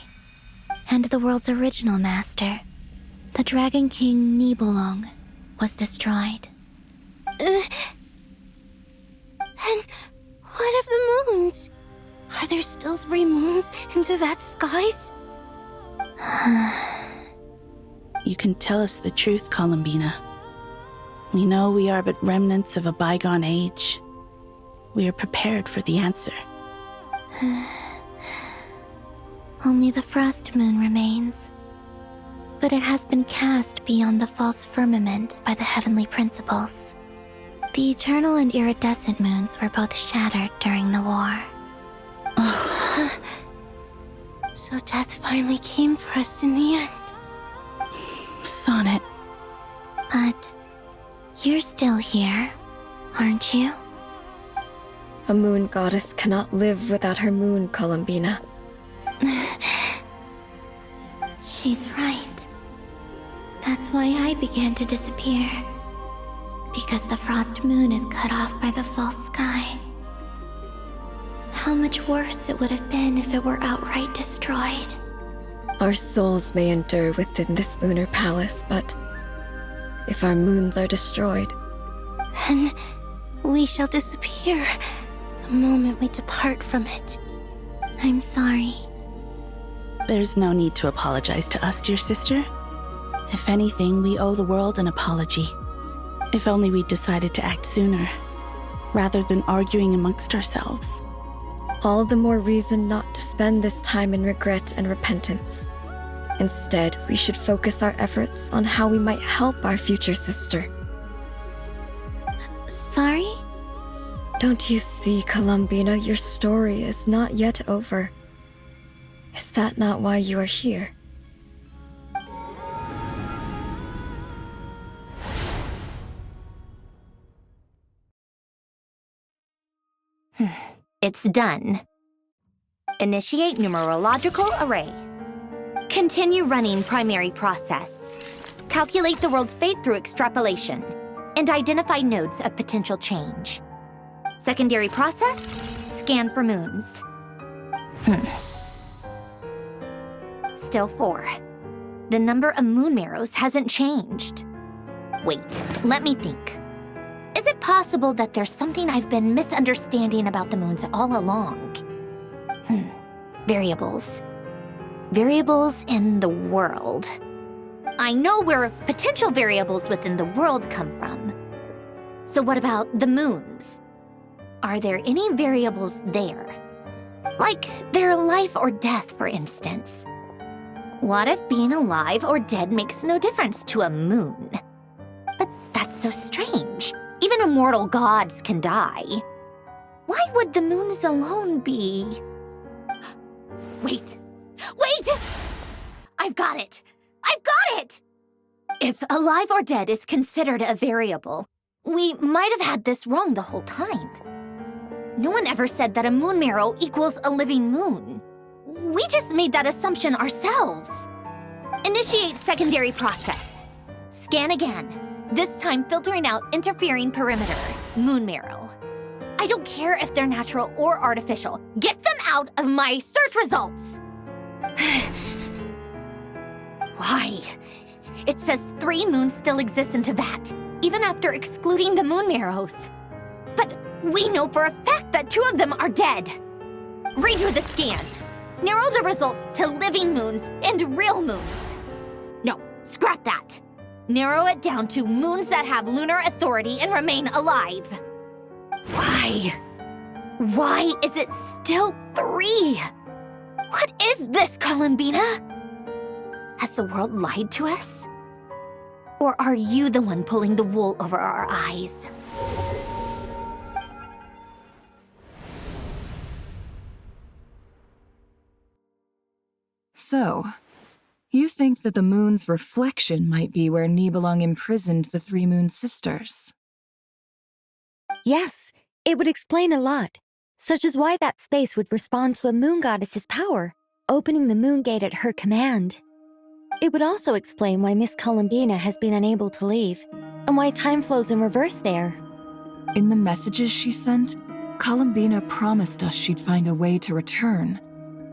And the world's original master, the Dragon King Nibelung, was destroyed. And what of the moons? Are there still 3 moons in Tevat's skies? You can tell us the truth, Columbina. We know we are but remnants of a bygone age. We are prepared for the answer. Only the Frost Moon remains. But it has been cast beyond the false firmament by the Heavenly Principles. The eternal and iridescent moons were both shattered during the war. So death finally came for us in the end. Sonnet. But you're still here, aren't you? A moon goddess cannot live without her moon, Columbina. She's right. That's why I began to disappear. Because the Frost Moon is cut off by the false sky. How much worse it would have been if it were outright destroyed. Our souls may endure within this lunar palace, but if our moons are destroyed, then we shall disappear the moment we depart from it. I'm sorry. There's no need to apologize to us, dear sister. If anything, we owe the world an apology. If only we'd decided to act sooner, rather than arguing amongst ourselves. All the more reason not to spend this time in regret and repentance. Instead, we should focus our efforts on how we might help our future sister. Sorry? Don't you see, Columbina, your story is not yet over. Is that not why you are here? It's done. Initiate numerological array. Continue running primary process. Calculate the world's fate through extrapolation. And identify nodes of potential change. Secondary process, scan for moons. Still 4. The number of moon marrows hasn't changed. Wait, let me think. Is it possible that there's something I've been misunderstanding about the moons all along? Variables. Variables in the world. I know where potential variables within the world come from. So what about the moons? Are there any variables there? Like their life or death, for instance. What if being alive or dead makes no difference to a moon? But that's so strange. Even immortal gods can die. Why would the moons alone be? Wait! I've got it! If alive or dead is considered a variable, we might have had this wrong the whole time. No one ever said that a moon marrow equals a living moon. We just made that assumption ourselves. Initiate secondary process. Scan again. This time filtering out interfering perimeter, moon marrow. I don't care if they're natural or artificial. Get them out of my search results! Why? It says 3 moons still exist in Teyvat, even after excluding the moon marrows. But we know for a fact that 2 of them are dead. Redo the scan. Narrow the results to living moons and real moons. No, scrap that. Narrow it down to moons that have lunar authority and remain alive. Why? Why is it still 3? What is this, Columbina? Has the world lied to us? Or are you the one pulling the wool over our eyes? So, you think that the moon's reflection might be where Nibelung imprisoned the 3 moon sisters? Yes, it would explain a lot, such as why that space would respond to a moon goddess's power, opening the moon gate at her command. It would also explain why Miss Columbina has been unable to leave, and why time flows in reverse there. In the messages she sent, Columbina promised us she'd find a way to return,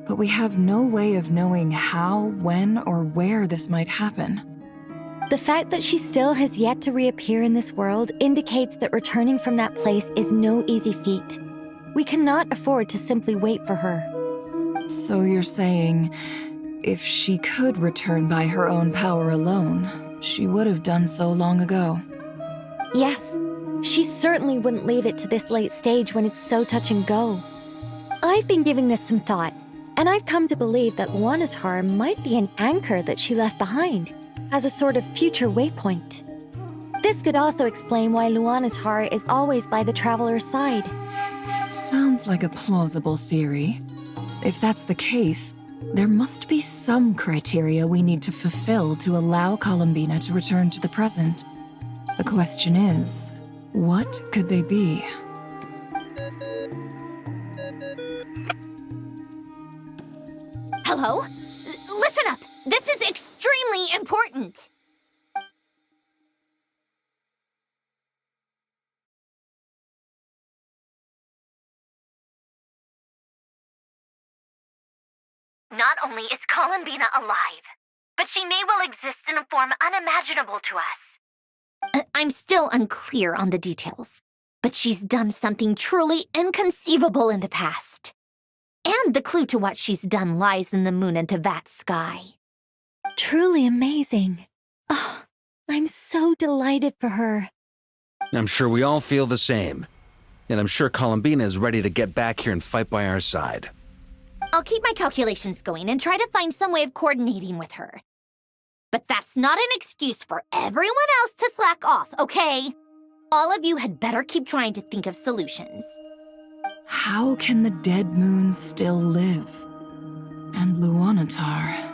but we have no way of knowing how, when, or where this might happen. The fact that she still has yet to reappear in this world indicates that returning from that place is no easy feat. We cannot afford to simply wait for her. So you're saying, if she could return by her own power alone, she would have done so long ago. Yes, she certainly wouldn't leave it to this late stage when it's so touch and go. I've been giving this some thought, and I've come to believe that Luana's Har might be an anchor that she left behind, as a sort of future waypoint. This could also explain why Luana's Har is always by the traveler's side. Sounds like a plausible theory. If that's the case, there must be some criteria we need to fulfill to allow Columbina to return to the present. The question is, what could they be? Hello? Listen up! This is extremely important! Not only is Columbina alive, but she may well exist in a form unimaginable to us. I'm still unclear on the details, but she's done something truly inconceivable in the past. And the clue to what she's done lies in the moon and Tevat sky. Truly amazing. Oh, I'm so delighted for her. I'm sure we all feel the same. And I'm sure Columbina is ready to get back here and fight by our side. I'll keep my calculations going and try to find some way of coordinating with her. But that's not an excuse for everyone else to slack off, okay? All of you had better keep trying to think of solutions. How can the dead moon still live? And Luanatar...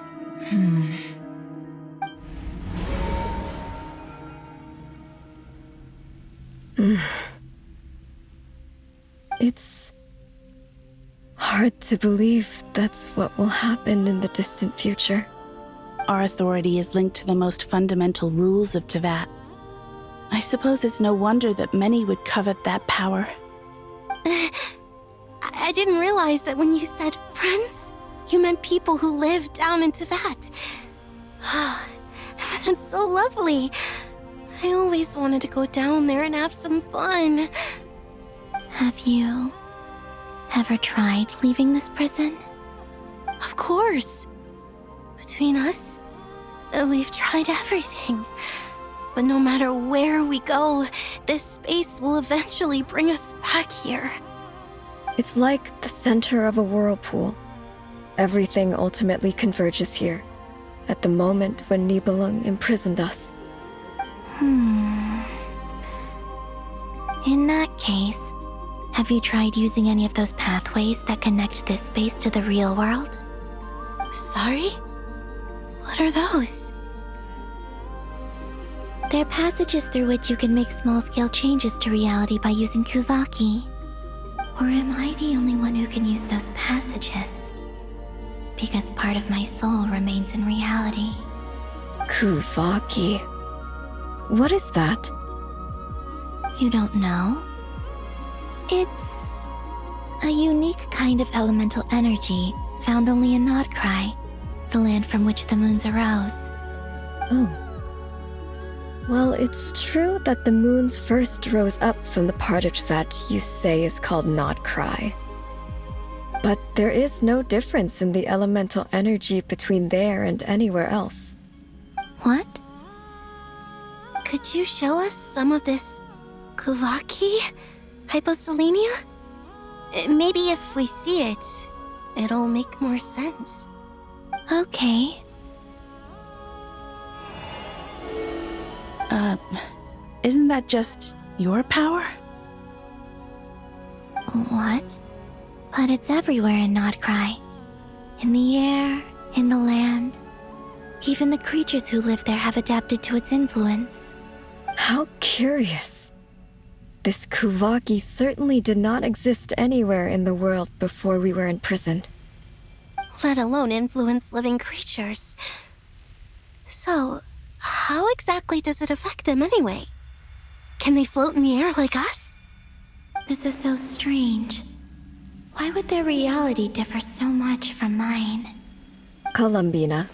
It's hard to believe that's what will happen in the distant future. Our authority is linked to the most fundamental rules of Tevat. I suppose it's no wonder that many would covet that power. I didn't realize that when you said friends, you meant people who live down in Tevat. That's so lovely. I always wanted to go down there and have some fun. Have you ever tried leaving this prison? Of course. Between us, we've tried everything. But no matter where we go, this space will eventually bring us back here. It's like the center of a whirlpool. Everything ultimately converges here, at the moment when Nibelung imprisoned us. In that case, have you tried using any of those pathways that connect this space to the real world? Sorry? What are those? They're passages through which you can make small-scale changes to reality by using Kuvaki. Or am I the only one who can use those passages? Because part of my soul remains in reality. Kuvaki. What is that? You don't know? It's a unique kind of elemental energy found only in Nod-Krai, the land from which the moons arose. Oh. Well, it's true that the moons first rose up from the part of Tevat you say is called Nod-Krai. But there is no difference in the elemental energy between there and anywhere else. What? Could you show us some of this Kuvaki hyposelenia? Maybe if we see it, it'll make more sense. Okay. Isn't that just your power? What? But it's everywhere in Nod-Krai. In the air, in the land. Even the creatures who live there have adapted to its influence. How curious. This Kuvaki certainly did not exist anywhere in the world before we were imprisoned. Let alone influence living creatures. So, how exactly does it affect them anyway? Can they float in the air like us? This is so strange. Why would their reality differ so much from mine? Columbina,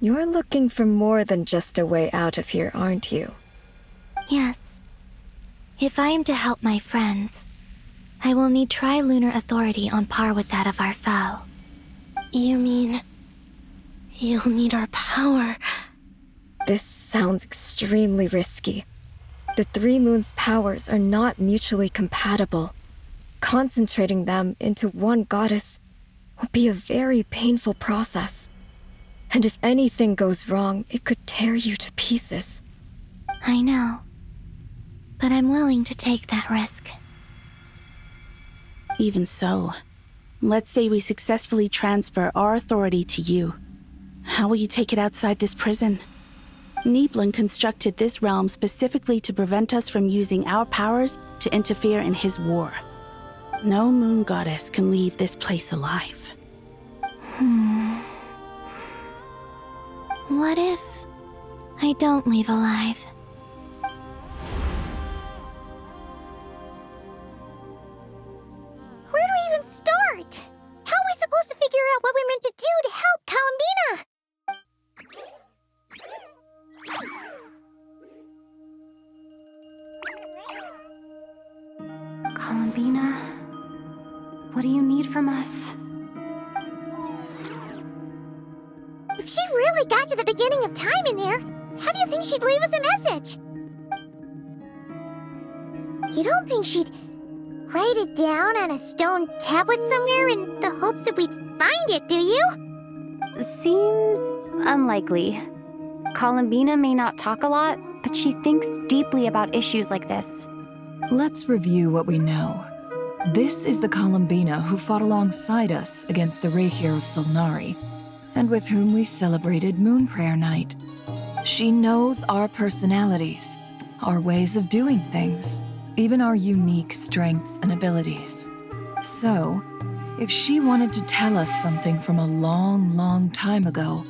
you're looking for more than just a way out of here, aren't you? Yes. If I am to help my friends, I will need tri-lunar authority on par with that of our foe. You mean... you'll need our power? This sounds extremely risky. The three moons' powers are not mutually compatible. Concentrating them into one goddess will be a very painful process. And if anything goes wrong, it could tear you to pieces. I know. But I'm willing to take that risk. Even so, let's say we successfully transfer our authority to you. How will you take it outside this prison? Nibelung constructed this realm specifically to prevent us from using our powers to interfere in his war. No moon goddess can leave this place alive. What if I don't leave alive? Where do we even start? How are we supposed to figure out what we're meant to do to help Columbina? Columbina, what do you need from us? If she really got to the beginning of time in there, how do you think she'd leave us a message? You don't think she'd write it down on a stone tablet somewhere in the hopes that we'd find it, do you? Seems unlikely. Columbina may not talk a lot, but she thinks deeply about issues like this. Let's review what we know. This is the Columbina who fought alongside us against the Rehir of Solnari, and with whom we celebrated Moon Prayer Night. She knows our personalities, our ways of doing things, even our unique strengths and abilities. So, if she wanted to tell us something from a long, long time ago,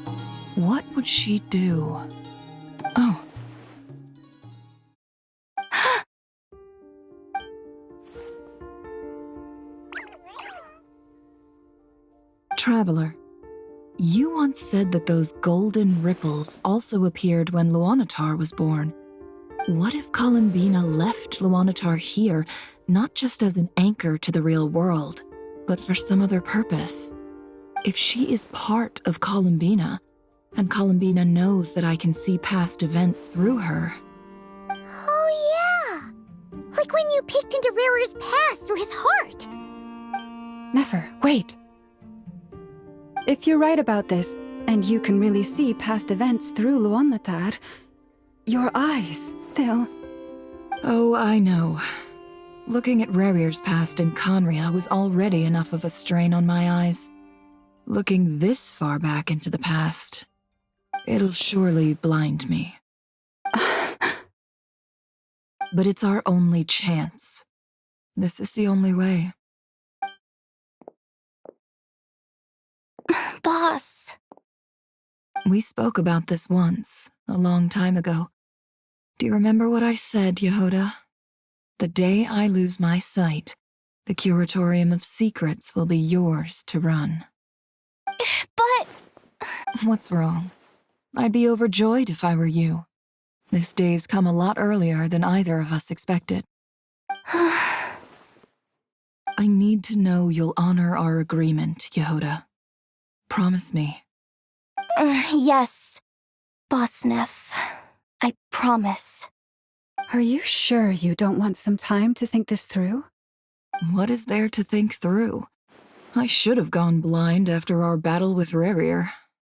what would she do? Oh. Traveler, you once said that those golden ripples also appeared when Luanatar was born. What if Columbina left Luanatar here, not just as an anchor to the real world, but for some other purpose? If she is part of Columbina, and Columbina knows that I can see past events through her... Oh yeah! Like when you peeked into Rerir's past through his heart! Nefer, wait! If you're right about this, and you can really see past events through Luanatar, your eyes, they'll... Oh, I know. Looking at Rerir's past in Conria was already enough of a strain on my eyes. Looking this far back into the past, it'll surely blind me. But it's our only chance. This is the only way. Boss. We spoke about this once, a long time ago. Do you remember what I said, Yehoda? The day I lose my sight, the Curatorium of Secrets will be yours to run. But... What's wrong? I'd be overjoyed if I were you. This day's come a lot earlier than either of us expected. I need to know you'll honor our agreement, Yehoda. Promise me. Yes, Boss Neff. I promise. Are you sure you don't want some time to think this through? What is there to think through? I should have gone blind after our battle with Rerir.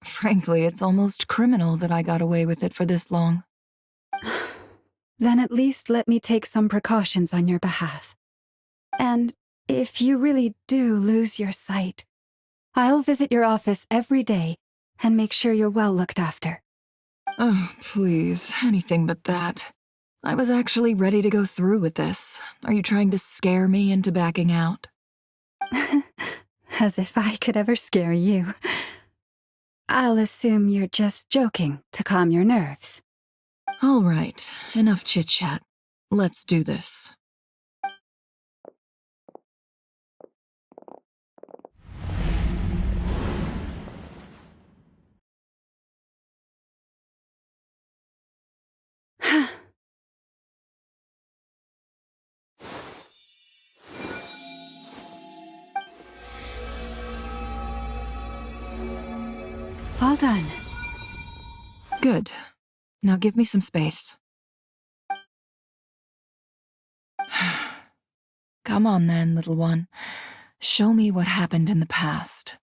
Frankly, it's almost criminal that I got away with it for this long. Then at least let me take some precautions on your behalf. And if you really do lose your sight, I'll visit your office every day and make sure you're well looked after. Oh, please, anything but that. I was actually ready to go through with this. Are you trying to scare me into backing out? As if I could ever scare you. I'll assume you're just joking to calm your nerves. All right, enough chit-chat. Let's do this. All done. Good. Now give me some space. Come on then, little one. Show me what happened in the past.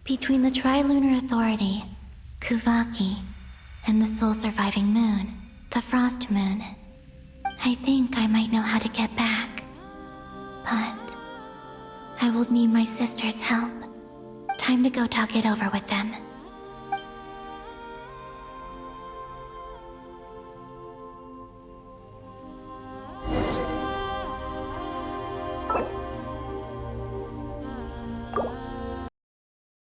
Between the Trilunar Authority, Kuvaki, and the sole-surviving moon, the Frost Moon, I think I might know how to get back. But I will need my sister's help. Time to go talk it over with them.